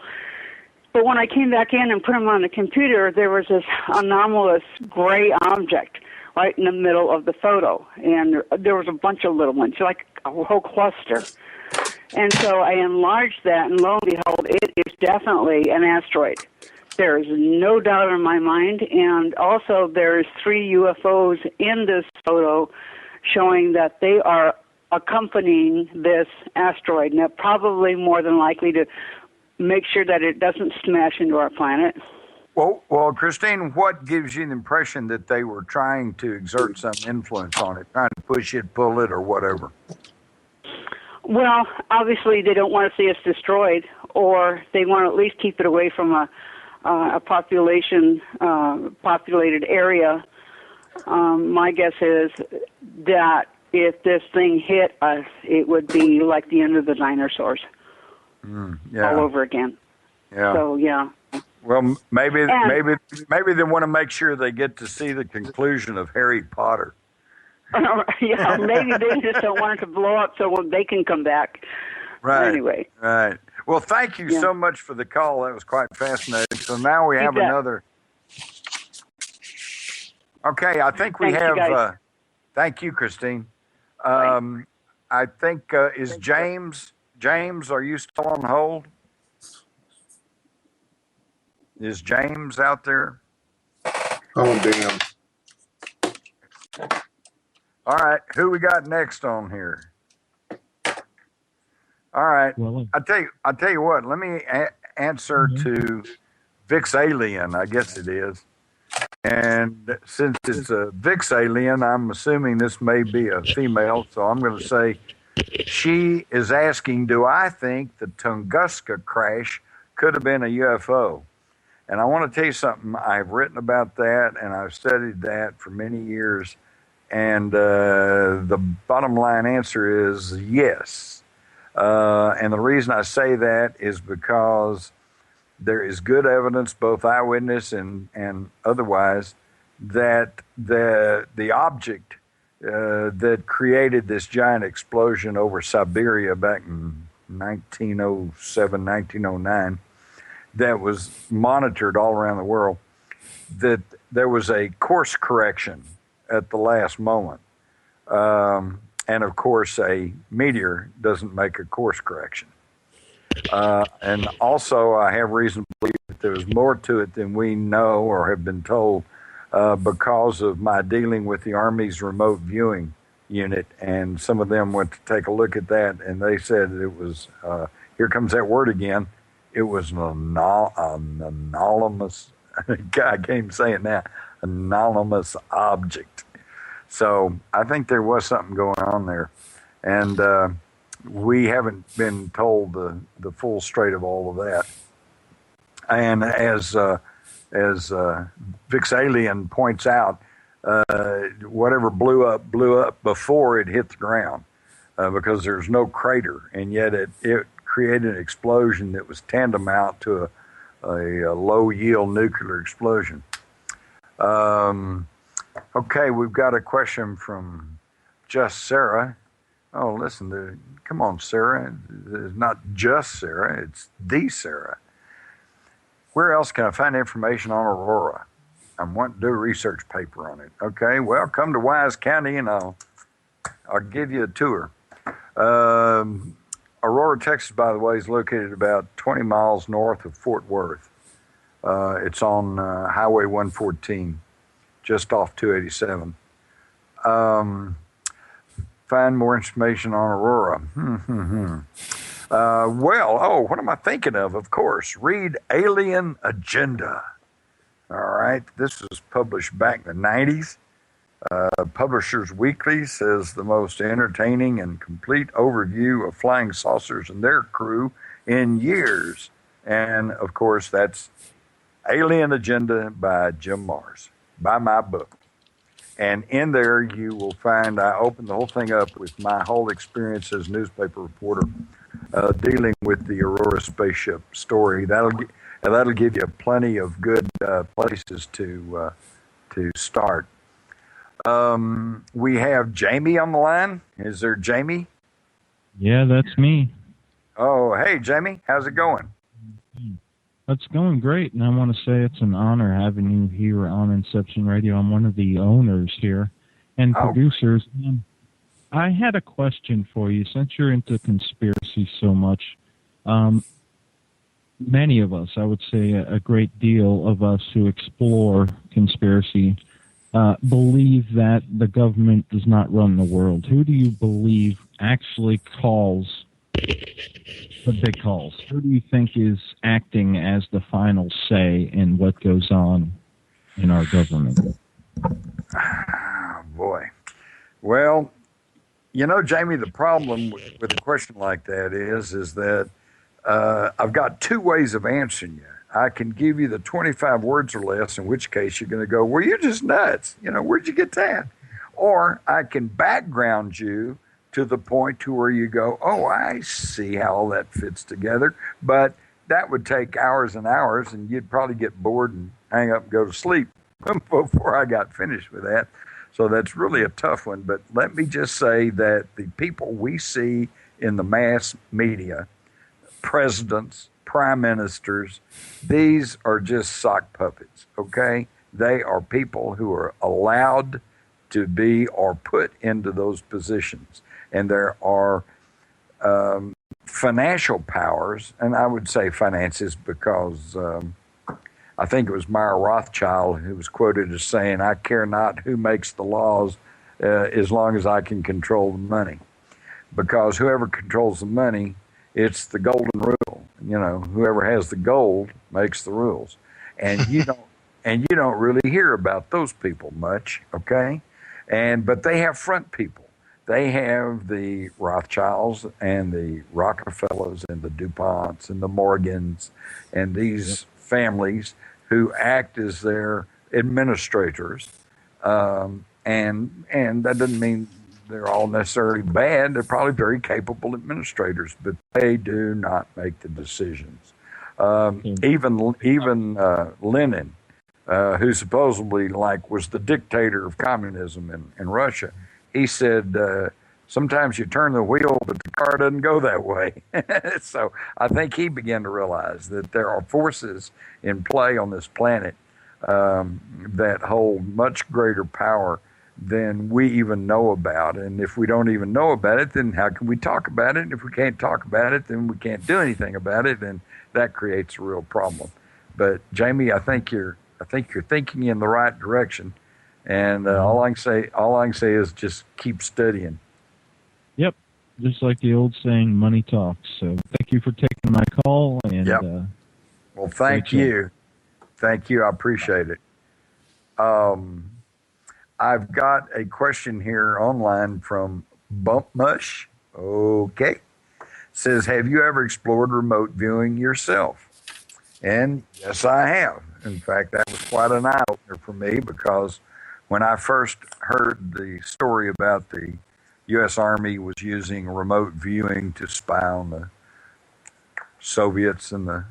But when I came back in and put them on the computer, there was this anomalous gray object right in the middle of the photo, and there was a bunch of little ones, like a whole cluster. And so I enlarged that, and lo and behold, it is definitely an asteroid. There is no doubt in my mind, and also there's 3 UFOs in this photo showing that they are accompanying this asteroid, and they're probably more than likely to make sure that it doesn't smash into our planet. Well, Christine, what gives you the impression that they were trying to exert some influence on it, trying to push it, pull it, or whatever? Well, obviously they don't want to see us destroyed, or they want to at least keep it away from a populated area. My guess is that if this thing hit us, it would be like the end of the dinosaurs all over again. Yeah. So, yeah. Well, maybe they want to make sure they get to see the conclusion of Harry Potter. Yeah, maybe they just don't want it to blow up so they can come back. Right. Anyway. Right. Well, thank you so much for the call. That was quite fascinating. So now we have another. Okay, I think we have. Thank you, Christine. I think is James. James, are you still on hold? Is James out there? Oh, damn. All right, who we got next on here? All right, I'll tell you what. Let me answer to Vic's Alien. I guess it is. And since it's a VIX alien, I'm assuming this may be a female, so I'm going to say she is asking, do I think the Tunguska crash could have been a UFO? And I want to tell you something. I've written about that, and I've studied that for many years. And the bottom line answer is yes. And the reason I say that is because there is good evidence, both eyewitness and otherwise, that the object that created this giant explosion over Siberia back in 1907, 1909, that was monitored all around the world, that there was a course correction at the last moment. And of course, a meteor doesn't make a course correction. And also, I have reason to believe that there's more to it than we know or have been told because of my dealing with the Army's remote viewing unit. And some of them went to take a look at that, and they said it was, here comes that word again, it was an anomalous, I can't even say it now, anomalous object. So I think there was something going on there. And we haven't been told the full straight of all of that. And as Vix Alien points out, whatever blew up before it hit the ground because there's no crater, and yet it created an explosion that was tantamount to a low-yield nuclear explosion. Okay, we've got a question from Just Sarah. Oh, listen, come on, Sarah. It's not just Sarah, it's the Sarah. Where else can I find information on Aurora? I'm wanting to do a research paper on it. Okay, well, come to Wise County and I'll give you a tour. Aurora, Texas, by the way, is located about 20 miles north of Fort Worth. It's on Highway 114, just off 287. Find more information on Aurora. What am I thinking of? Of course, read Alien Agenda. All right, this was published back in the 90s. Publishers Weekly says the most entertaining and complete overview of flying saucers and their crew in years. And, of course, that's Alien Agenda by Jim Mars, by my book. And in there, you will find, I opened the whole thing up with my whole experience as a newspaper reporter dealing with the Aurora spaceship story. That'll give you plenty of good places to start. We have Jamie on the line. Is there Jamie? Yeah, that's me. Oh, hey, Jamie. How's it going? It's going great, and I want to say it's an honor having you here on Inception Radio. I'm one of the owners here and producers. And I had a question for you. Since you're into conspiracy so much, many of us, I would say a great deal of us who explore conspiracy, believe that the government does not run the world. Who do you believe actually calls the big calls? Who do you think is acting as the final say in what goes on in our government? Oh, boy. Well, you know, Jamie, the problem with a question like that is that I've got two ways of answering you. I can give you the 25 words or less, in which case you're going to go, well, you're just nuts. You know, where'd you get that? Or I can background you to the point to where you go, oh, I see how all that fits together. But that would take hours and hours, and you'd probably get bored and hang up and go to sleep before I got finished with that. So that's really a tough one. But let me just say that the people we see in the mass media, presidents, prime ministers, these are just sock puppets, okay? They are people who are allowed to be or put into those positions. And there are financial powers, and I would say finances because I think it was Meyer Rothschild who was quoted as saying, I care not who makes the laws as long as I can control the money. Because whoever controls the money, it's the golden rule. You know, whoever has the gold makes the rules. And and you don't really hear about those people much, okay? But they have front people. They have the Rothschilds and the Rockefellers and the DuPonts and the Morgans and these families who act as their administrators. And that doesn't mean they're all necessarily bad. They're probably very capable administrators, but they do not make the decisions. Even Lenin, who supposedly was the dictator of communism in Russia, he said, sometimes you turn the wheel, but the car doesn't go that way. So I think he began to realize that there are forces in play on this planet that hold much greater power than we even know about. And if we don't even know about it, then how can we talk about it? And if we can't talk about it, then we can't do anything about it, and that creates a real problem. But Jamie, I think you're thinking in the right direction. And all I can say is just keep studying. Yep, just like the old saying, money talks. So thank you for taking my call. And yep. Well, thank you. Thank you. I appreciate it. I've got a question here online from Bump Mush. Okay. It says, have you ever explored remote viewing yourself? And yes, I have. In fact, that was quite an eye-opener for me, because when I first heard the story about the U.S. Army was using remote viewing to spy on the Soviets and the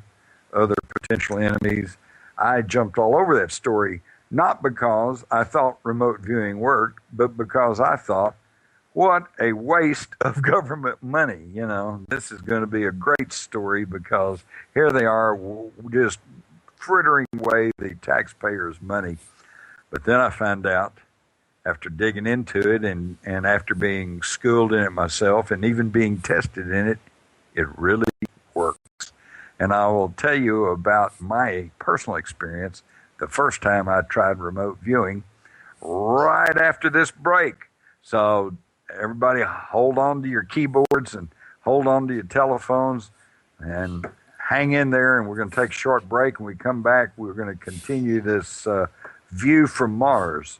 other potential enemies, I jumped all over that story, not because I thought remote viewing worked, but because I thought, what a waste of government money. This is going to be a great story, because here they are just frittering away the taxpayers' money. But then I found out, after digging into it and after being schooled in it myself and even being tested in it, it really works. And I will tell you about my personal experience the first time I tried remote viewing right after this break. So everybody hold on to your keyboards and hold on to your telephones and hang in there, and we're going to take a short break. When we come back, we're going to continue this view from Mars.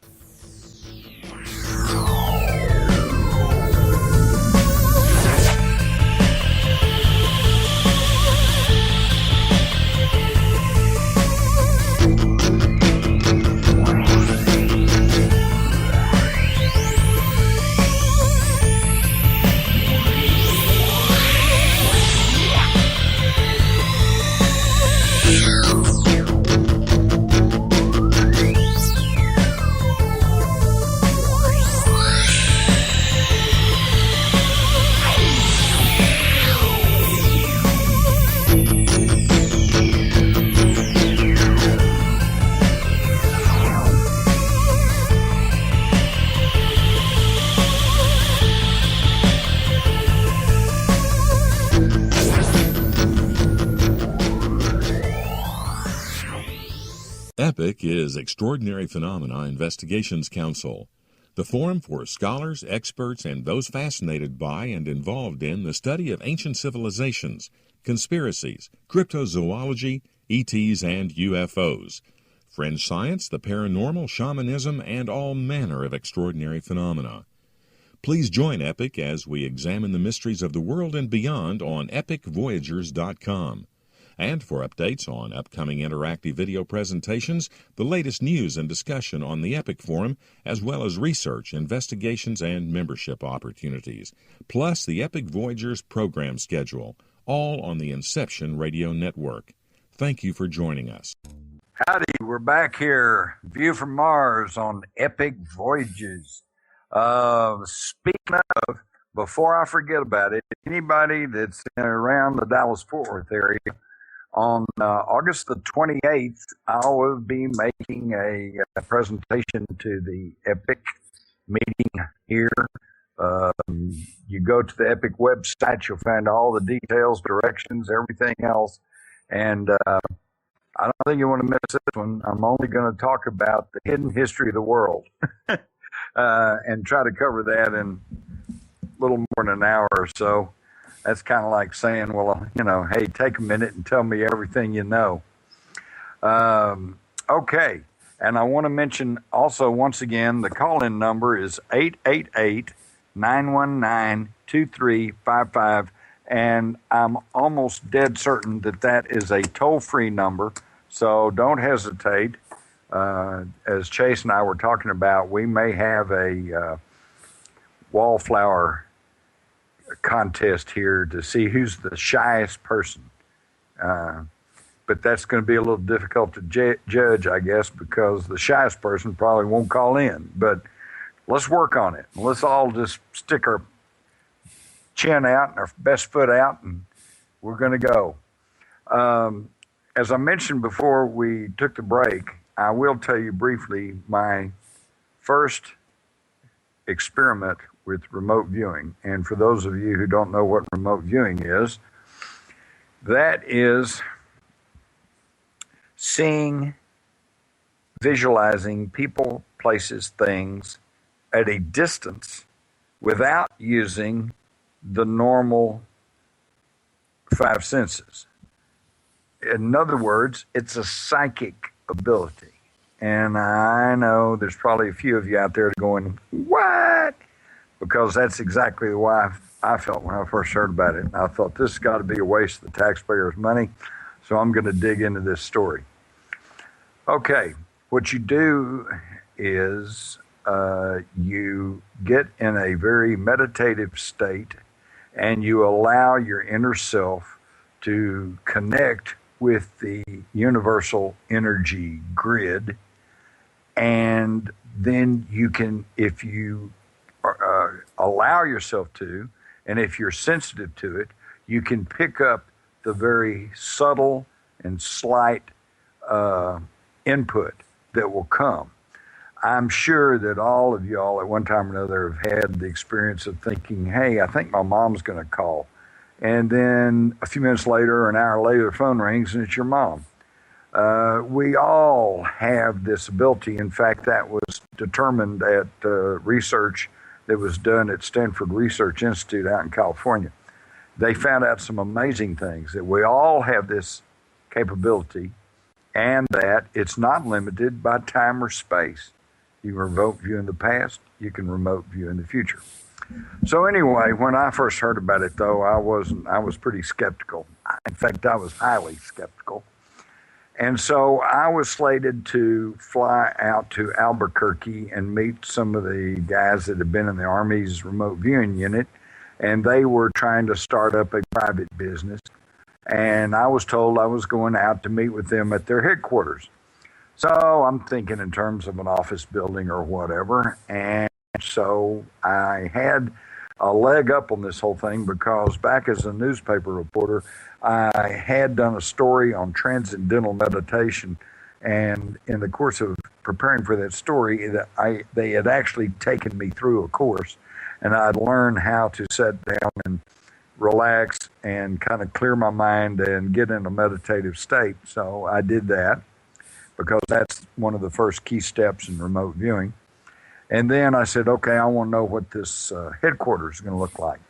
EPIC is Extraordinary Phenomena Investigations Council, the forum for scholars, experts, and those fascinated by and involved in the study of ancient civilizations, conspiracies, cryptozoology, ETs, and UFOs, fringe science, the paranormal, shamanism, and all manner of extraordinary phenomena. Please join EPIC as we examine the mysteries of the world and beyond on epicvoyagers.com. And for updates on upcoming interactive video presentations, the latest news and discussion on the EPIC Forum, as well as research, investigations, and membership opportunities, plus the EPIC Voyagers program schedule, all on the Inception Radio Network. Thank you for joining us. Howdy, we're back here, View from Mars on EPIC Voyages. Speaking of, before I forget about it, anybody that's around the Dallas-Fort Worth area, on August the 28th, I will be making a presentation to the EPIC meeting here. You go to the EPIC website, you'll find all the details, directions, everything else. And I don't think you want to miss this one. I'm only going to talk about the hidden history of the world and try to cover that in a little more than an hour or so. That's kind of like saying, well, hey, take a minute and tell me everything you know. Okay. And I want to mention also, once again, the call-in number is 888-919-2355. And I'm almost dead certain that that is a toll-free number. So don't hesitate. As Chase and I were talking about, we may have a wallflower contest here to see who's the shyest person. But that's going to be a little difficult to judge, I guess, because the shyest person probably won't call in. But let's work on it. Let's all just stick our chin out and our best foot out, and we're going to go. As I mentioned before we took the break, I will tell you briefly my first experiment with remote viewing. And for those of you who don't know what remote viewing is, that is seeing, visualizing people, places, things at a distance without using the normal five senses. In other words, it's a psychic ability. And I know there's probably a few of you out there going, what? Because that's exactly the way I felt when I first heard about it. And I thought, this has got to be a waste of the taxpayers' money. So I'm going to dig into this story. Okay, what you do is you get in a very meditative state and you allow your inner self to connect with the universal energy grid. And then you can, if you allow yourself to, and if you're sensitive to it, you can pick up the very subtle and slight input that will come. I'm sure that all of y'all at one time or another have had the experience of thinking, hey, I think my mom's going to call. And then a few minutes later, or an hour later, the phone rings and it's your mom. We all have this ability. In fact, that was determined at research that was done at Stanford Research Institute out in California. They found out some amazing things, that we all have this capability and that it's not limited by time or space. You can remote view in the past, you can remote view in the future. So anyway, when I first heard about it, though, I was pretty skeptical. In fact, I was highly skeptical. And so I was slated to fly out to Albuquerque and meet some of the guys that had been in the Army's remote viewing unit, and they were trying to start up a private business. And I was told I was going out to meet with them at their headquarters. So I'm thinking in terms of an office building or whatever. And so I had a leg up on this whole thing because back as a newspaper reporter, I had done a story on transcendental meditation. And in the course of preparing for that story, they had actually taken me through a course, and I'd learned how to sit down and relax and kind of clear my mind and get in a meditative state. So I did that because that's one of the first key steps in remote viewing. And then I said, okay, I want to know what this headquarters is going to look like.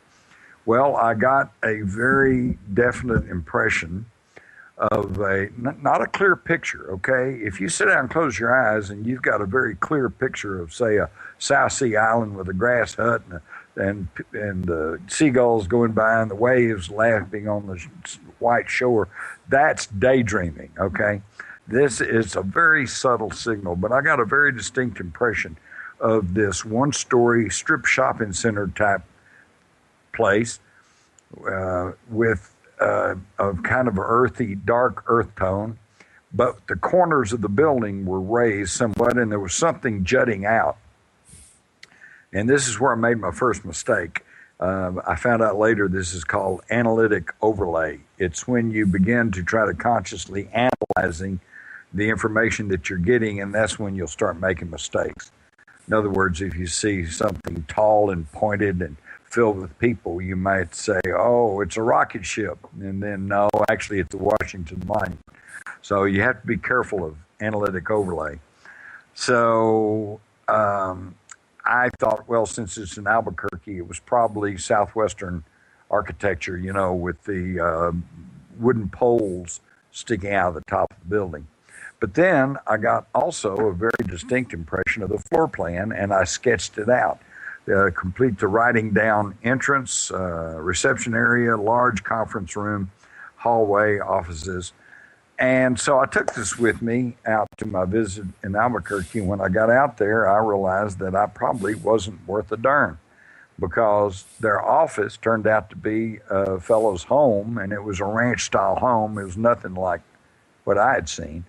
Well, I got a very definite impression of not a clear picture, okay? If you sit down and close your eyes and you've got a very clear picture of, say, a South Sea island with a grass hut and the seagulls going by and the waves laughing on the white shore, that's daydreaming, okay? This is a very subtle signal, but I got a very distinct impression of this one-story strip shopping center type place with a kind of earthy, dark earth tone, but the corners of the building were raised somewhat, and there was something jutting out. And this is where I made my first mistake. I found out later this is called analytic overlay. It's when you begin to try to consciously analyzing the information that you're getting, and that's when you'll start making mistakes. In other words, if you see something tall and pointed and filled with people, you might say, oh, it's a rocket ship. And then, no, actually, it's the Washington Monument. So you have to be careful of analytic overlay. So I thought, well, since it's in Albuquerque, it was probably Southwestern architecture, you know, with the wooden poles sticking out of the top of the building. But then I got also a very distinct impression of the floor plan, and I sketched it out, complete the writing down entrance, reception area, large conference room, hallway, offices. And so I took this with me out to my visit in Albuquerque. When I got out there, I realized that I probably wasn't worth a darn, because their office turned out to be a fellow's home, and it was a ranch-style home. It was nothing like what I had seen.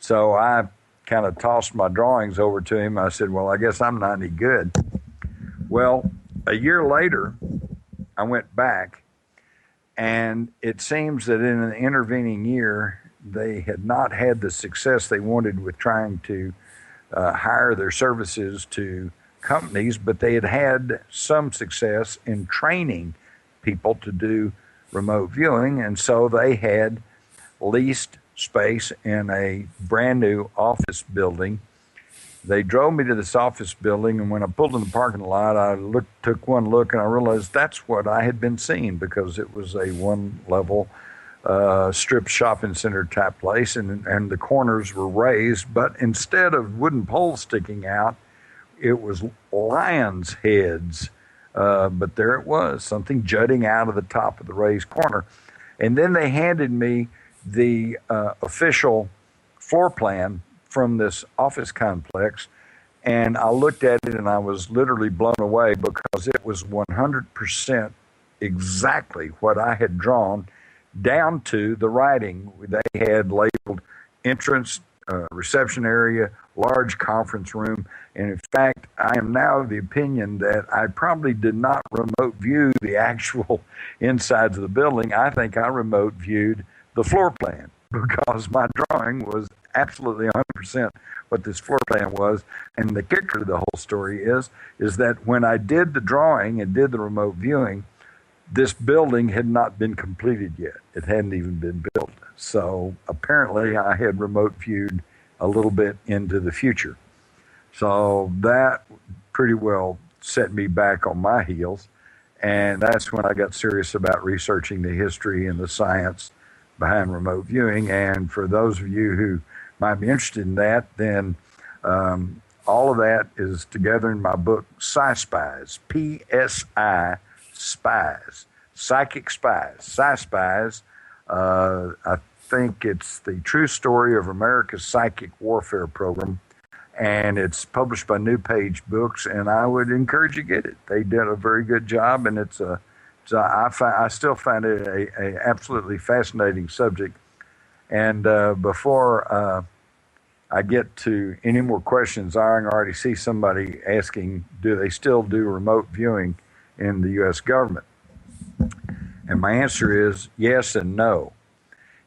So I kind of tossed my drawings over to him. I said, well, I guess I'm not any good. Well, a year later, I went back, and it seems that in an intervening year, they had not had the success they wanted with trying to hire their services to companies, but they had had some success in training people to do remote viewing, and so they had leased space in a brand new office building. They drove me to this office building, and when I pulled in the parking lot, I took one look, and I realized that's what I had been seeing, because it was a one-level strip shopping center type place, and the corners were raised, but instead of wooden poles sticking out, it was lions' heads. But there it was, something jutting out of the top of the raised corner. And then they handed me the official floor plan from this office complex, and I looked at it and I was literally blown away, because it was 100% exactly what I had drawn, down to the writing. They had labeled entrance, reception area, large conference room, and in fact, I am now of the opinion that I probably did not remote view the actual insides of the building. I think I remote viewed the floor plan, because my drawing was absolutely 100% what this floor plan was. And the kicker to the whole story is that when I did the drawing and did the remote viewing, this building had not been completed yet. It hadn't even been built. So apparently I had remote viewed a little bit into the future. So that pretty well set me back on my heels. And that's when I got serious about researching the history and the science behind remote viewing. And for those of you who might be interested in that, then all of that is together in my book, Sci-Spies, P-S-I, Spies, Psychic Spies, Sci-Spies. I think it's the true story of America's psychic warfare program, and it's published by New Page Books, and I would encourage you to get it. They did a very good job, and I still find it a absolutely fascinating subject. And before I get to any more questions, I already see somebody asking, do they still do remote viewing in the U.S. government? And my answer is yes and no.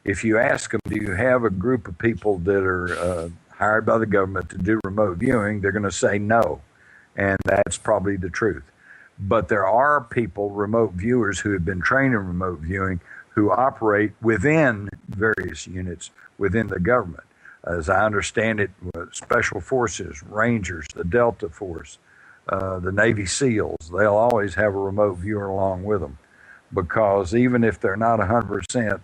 If you ask them, do you have a group of people that are hired by the government to do remote viewing, they're going to say no. And that's probably the truth. But there are people, remote viewers, who have been trained in remote viewing, who operate within various units within the government. As I understand it, Special Forces, Rangers, the Delta Force, the Navy SEALs, they'll always have a remote viewer along with them, because even if they're not 100%,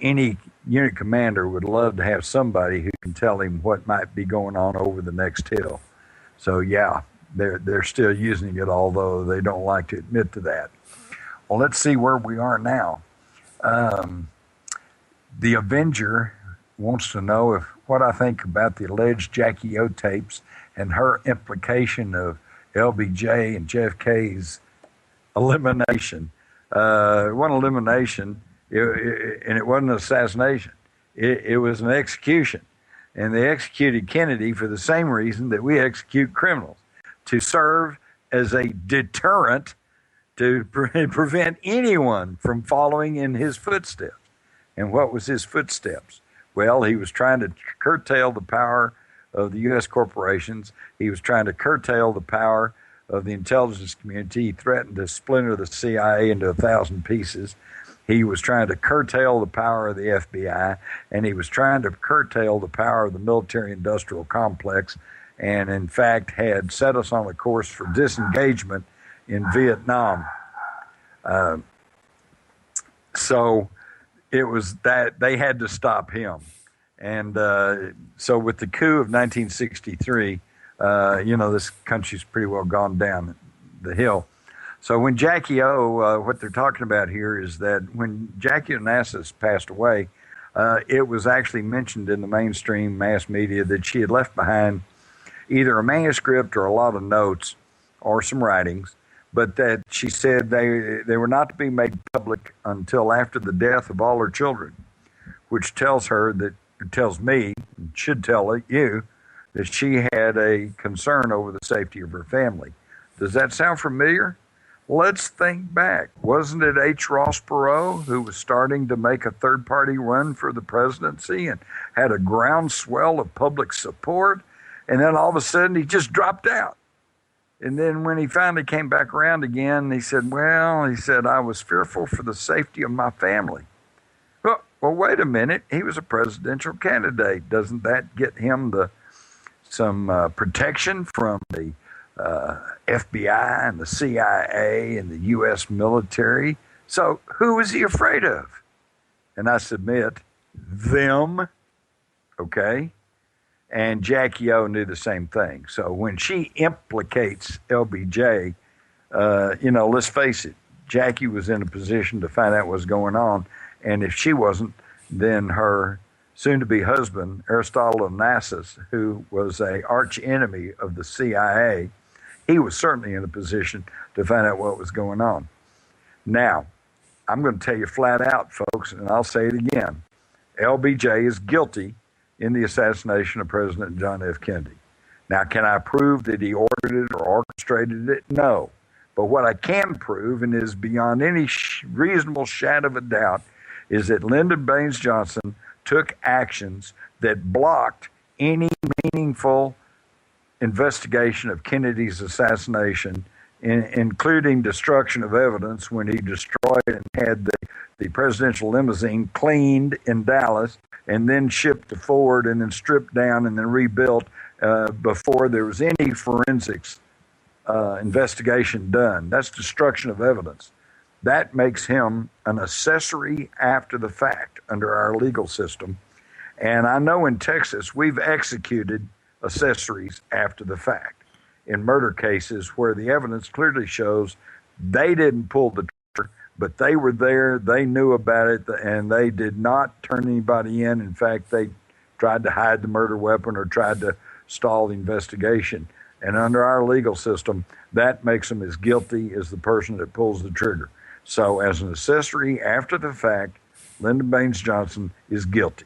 any unit commander would love to have somebody who can tell him what might be going on over the next hill. So yeah, they're still using it, although they don't like to admit to that. Well, let's see where we are now. The Avenger wants to know what I think about the alleged Jackie O tapes and her implication of LBJ and JFK's elimination. It wasn't elimination, and it wasn't an assassination. It was an execution. And they executed Kennedy for the same reason that we execute criminals, to serve as a deterrent to prevent anyone from following in his footsteps. And what was his footsteps? Well, he was trying to curtail the power of the U.S. corporations. He was trying to curtail the power of the intelligence community. He threatened to splinter the CIA into 1,000 pieces. He was trying to curtail the power of the FBI, and he was trying to curtail the power of the military-industrial complex, and in fact had set us on a course for disengagement in Vietnam. So it was that they had to stop him. And so with the coup of 1963, this country's pretty well gone down the hill. So when Jackie O, what they're talking about here is that when Jackie Onassis passed away, it was actually mentioned in the mainstream mass media that she had left behind either a manuscript or a lot of notes or some writings, but that she said they were not to be made public until after the death of all her children, which tells me, should tell you, that she had a concern over the safety of her family. Does that sound familiar? Let's think back. Wasn't it H. Ross Perot who was starting to make a third-party run for the presidency and had a groundswell of public support? And then all of a sudden he just dropped out. And then when he finally came back around again, he said, I was fearful for the safety of my family. Well, wait a minute. He was a presidential candidate. Doesn't that get him some protection from the FBI and the CIA and the U.S. military? So who was he afraid of? And I submit, them, okay? And Jackie O knew the same thing. So when she implicates LBJ, let's face it, Jackie was in a position to find out what's going on. And if she wasn't, then her soon-to-be husband, Aristotle Onassis, who was an arch enemy of the CIA, he was certainly in a position to find out what was going on. Now, I'm going to tell you flat out, folks, and I'll say it again. LBJ is guilty in the assassination of President John F. Kennedy. Now, can I prove that he ordered it or orchestrated it? No. But what I can prove, and is beyond any reasonable shadow of a doubt, is that Lyndon Baines Johnson took actions that blocked any meaningful investigation of Kennedy's assassination, including destruction of evidence when he destroyed and had the presidential limousine cleaned in Dallas and then shipped to Ford and then stripped down and then rebuilt before there was any forensics investigation done. That's destruction of evidence. That makes him an accessory after the fact under our legal system. And I know in Texas we've executed accessories after the fact in murder cases where the evidence clearly shows they didn't pull the trigger, but they were there, they knew about it, and they did not turn anybody in. In fact, they tried to hide the murder weapon or tried to stall the investigation. And under our legal system, that makes them as guilty as the person that pulls the trigger. So as an accessory after the fact, Lyndon Baines Johnson is guilty.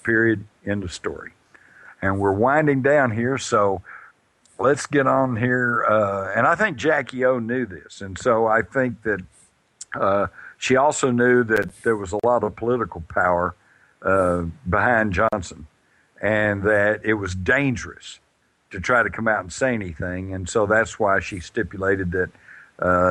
Period. End of story. And we're winding down here, so let's get on here. And I think Jackie O knew this. And so I think that she also knew that there was a lot of political power behind Johnson and that it was dangerous to try to come out and say anything. And so that's why she stipulated that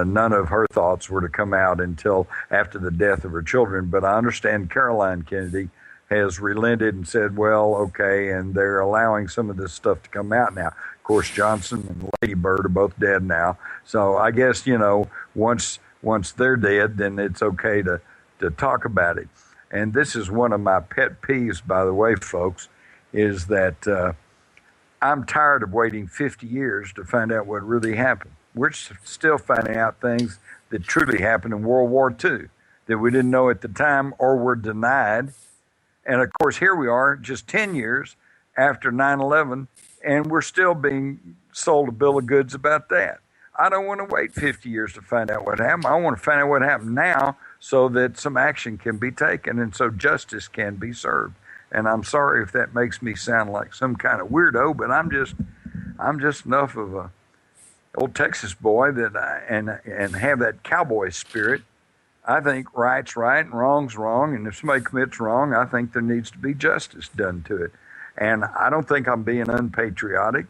none of her thoughts were to come out until after the death of her children. But I understand Caroline Kennedy has relented and said, well, okay, and they're allowing some of this stuff to come out now. Of course, Johnson and Lady Bird are both dead now. So I guess, once they're dead, then it's okay to talk about it. And this is one of my pet peeves, by the way, folks, is that I'm tired of waiting 50 years to find out what really happened. We're still finding out things that truly happened in World War II that we didn't know at the time or were denied. And of course, here we are just 10 years after 9/11, and we're still being sold a bill of goods about that. I don't want to wait 50 years to find out what happened. I want to find out what happened now so that some action can be taken and so justice can be served. And I'm sorry if that makes me sound like some kind of weirdo, but I'm just enough of a old Texas boy that and have that cowboy spirit. I think right's right and wrong's wrong, and if somebody commits wrong, I think there needs to be justice done to it. And I don't think I'm being unpatriotic.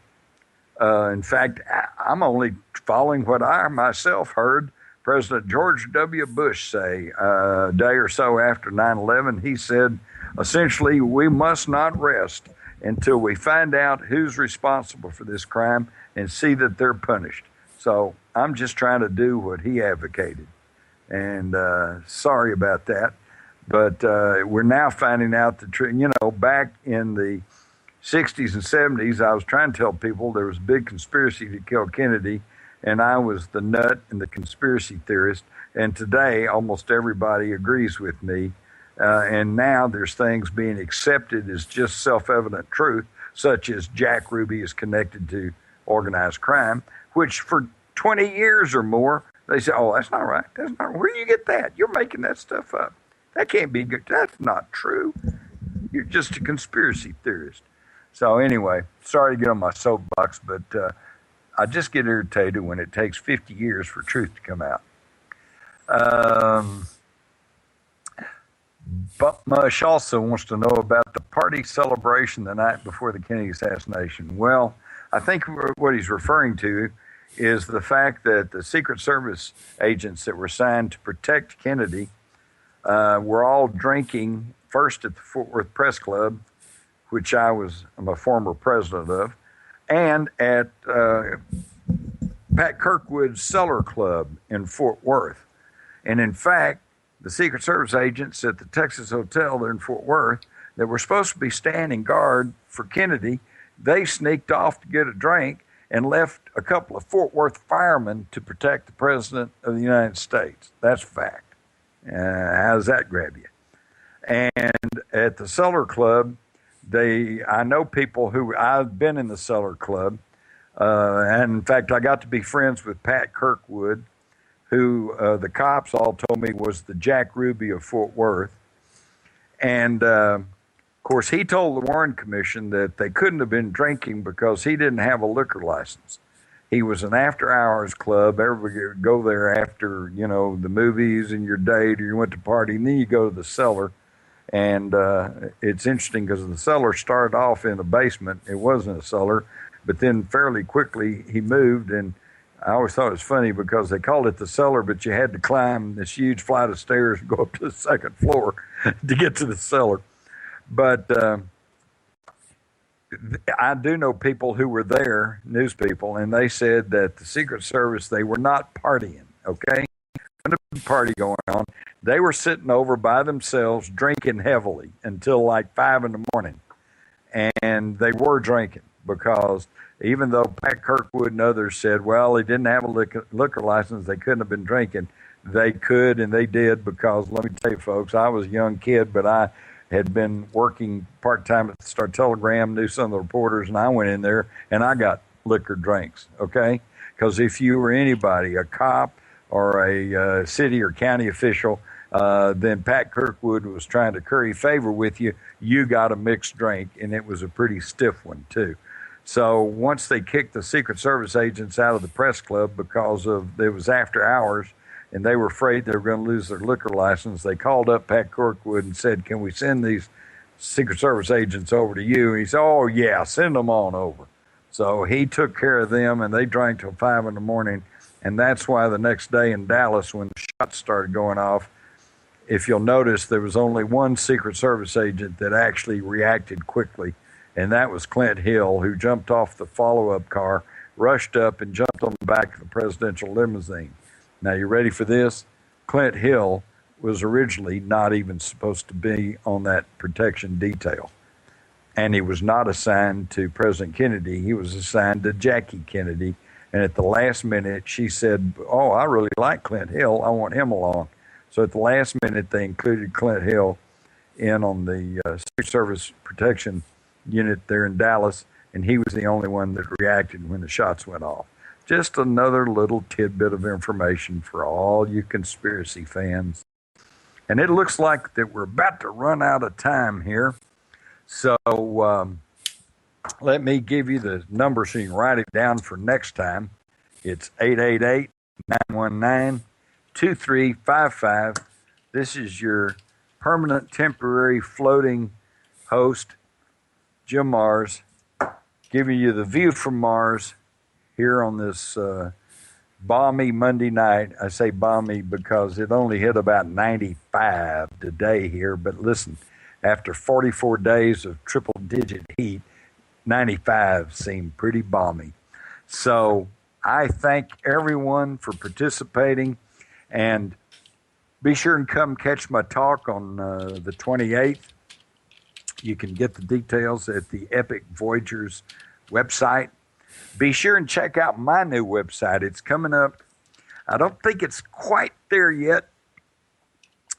In fact, I'm only following what I myself heard President George W. Bush say a day or so after 9/11. He said, essentially, we must not rest until we find out who's responsible for this crime and see that they're punished. So I'm just trying to do what he advocated. And sorry about that. But we're now finding out the truth. You know, back in the 60s and 70s, I was trying to tell people there was a big conspiracy to kill Kennedy, and I was the nut and the conspiracy theorist. And today, almost everybody agrees with me. And now there's things being accepted as just self-evident truth, such as Jack Ruby is connected to organized crime, which for 20 years or more, they say, oh, that's not right. That's not. Where do you get that? You're making that stuff up. That can't be good. That's not true. You're just a conspiracy theorist. So anyway, sorry to get on my soapbox, but I just get irritated when it takes 50 years for truth to come out. But Mush also wants to know about the party celebration the night before the Kennedy assassination. Well, I think what he's referring to is the fact that the Secret Service agents that were assigned to protect Kennedy were all drinking first at the Fort Worth Press Club, which I'm a former president of, and at Pat Kirkwood's Cellar Club in Fort Worth. And in fact, the Secret Service agents at the Texas Hotel there in Fort Worth that were supposed to be standing guard for Kennedy, they sneaked off to get a drink and left a couple of Fort Worth firemen to protect the President of the United States. That's a fact. How does that grab you? And at the Cellar Club, I know people who, I've been in the Cellar Club, and in fact, I got to be friends with Pat Kirkwood, who the cops all told me was the Jack Ruby of Fort Worth. And of course, he told the Warren Commission that they couldn't have been drinking because he didn't have a liquor license. He was an after-hours club. Everybody would go there after, you know, the movies and your date, or you went to party, and then you go to the cellar. And it's interesting because the cellar started off in a basement. It wasn't a cellar, but then fairly quickly he moved. And I always thought it was funny because they called it the cellar, but you had to climb this huge flight of stairs and go up to the second floor to get to the cellar. But I do know people who were there, news people, and they said that the Secret Service, they were not partying, okay? There was a party going on. They were sitting over by themselves drinking heavily until like 5 in the morning. And they were drinking because even though Pat Kirkwood and others said, well, they didn't have a liquor license, they couldn't have been drinking, they could and they did because, let me tell you folks, I was a young kid, but I had been working part-time at the Star-Telegram, knew some of the reporters, and I went in there and I got liquor drinks, okay? Because if you were anybody, a cop or a city or county official, then Pat Kirkwood was trying to curry favor with you, you got a mixed drink, and it was a pretty stiff one, too. So once they kicked the Secret Service agents out of the press club because it was after hours, and they were afraid they were going to lose their liquor license, they called up Pat Kirkwood and said, can we send these Secret Service agents over to you? And he said, oh, yeah, send them on over. So he took care of them, and they drank till 5 in the morning. And that's why the next day in Dallas, when the shots started going off, if you'll notice, there was only one Secret Service agent that actually reacted quickly, and that was Clint Hill, who jumped off the follow-up car, rushed up, and jumped on the back of the presidential limousine. Now, you ready for this? Clint Hill was originally not even supposed to be on that protection detail. And he was not assigned to President Kennedy. He was assigned to Jackie Kennedy. And at the last minute, she said, oh, I really like Clint Hill. I want him along. So at the last minute, they included Clint Hill in on the Secret Service protection unit there in Dallas. And he was the only one that reacted when the shots went off. Just another little tidbit of information for all you conspiracy fans. And it looks like that we're about to run out of time here. So let me give you the number so you can write it down for next time. It's 888-919-2355. This is your permanent temporary floating host, Jim Mars, giving you the view from Mars here on this balmy Monday night. I say balmy because it only hit about 95 today here. But listen, after 44 days of triple-digit heat, 95 seemed pretty balmy. So I thank everyone for participating. And Be sure and come catch my talk on the 28th. You can get the details at the Epic Voyagers website. Be sure and check out my new website. It's coming up. I don't think it's quite there yet.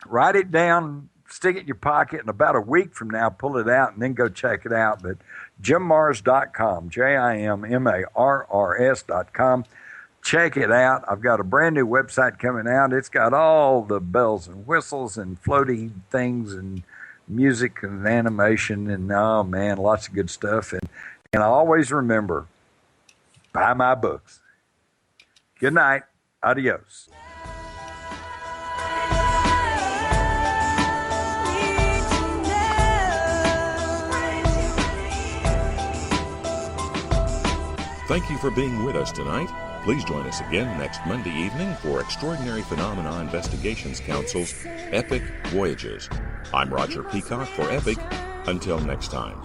Write it down, stick it in your pocket, and about a week from now, pull it out and then go check it out. But jimmars.com, JIMMARRS.com. Check it out. I've got a brand new website coming out. It's got all the bells and whistles and floaty things and music and animation and, oh man, lots of good stuff. And I always remember, buy my books. Good night. Adios. Thank you for being with us tonight. Please join us again next Monday evening for Extraordinary Phenomena Investigations Council's Epic Voyages. I'm Roger Peacock for Epic. Until next time.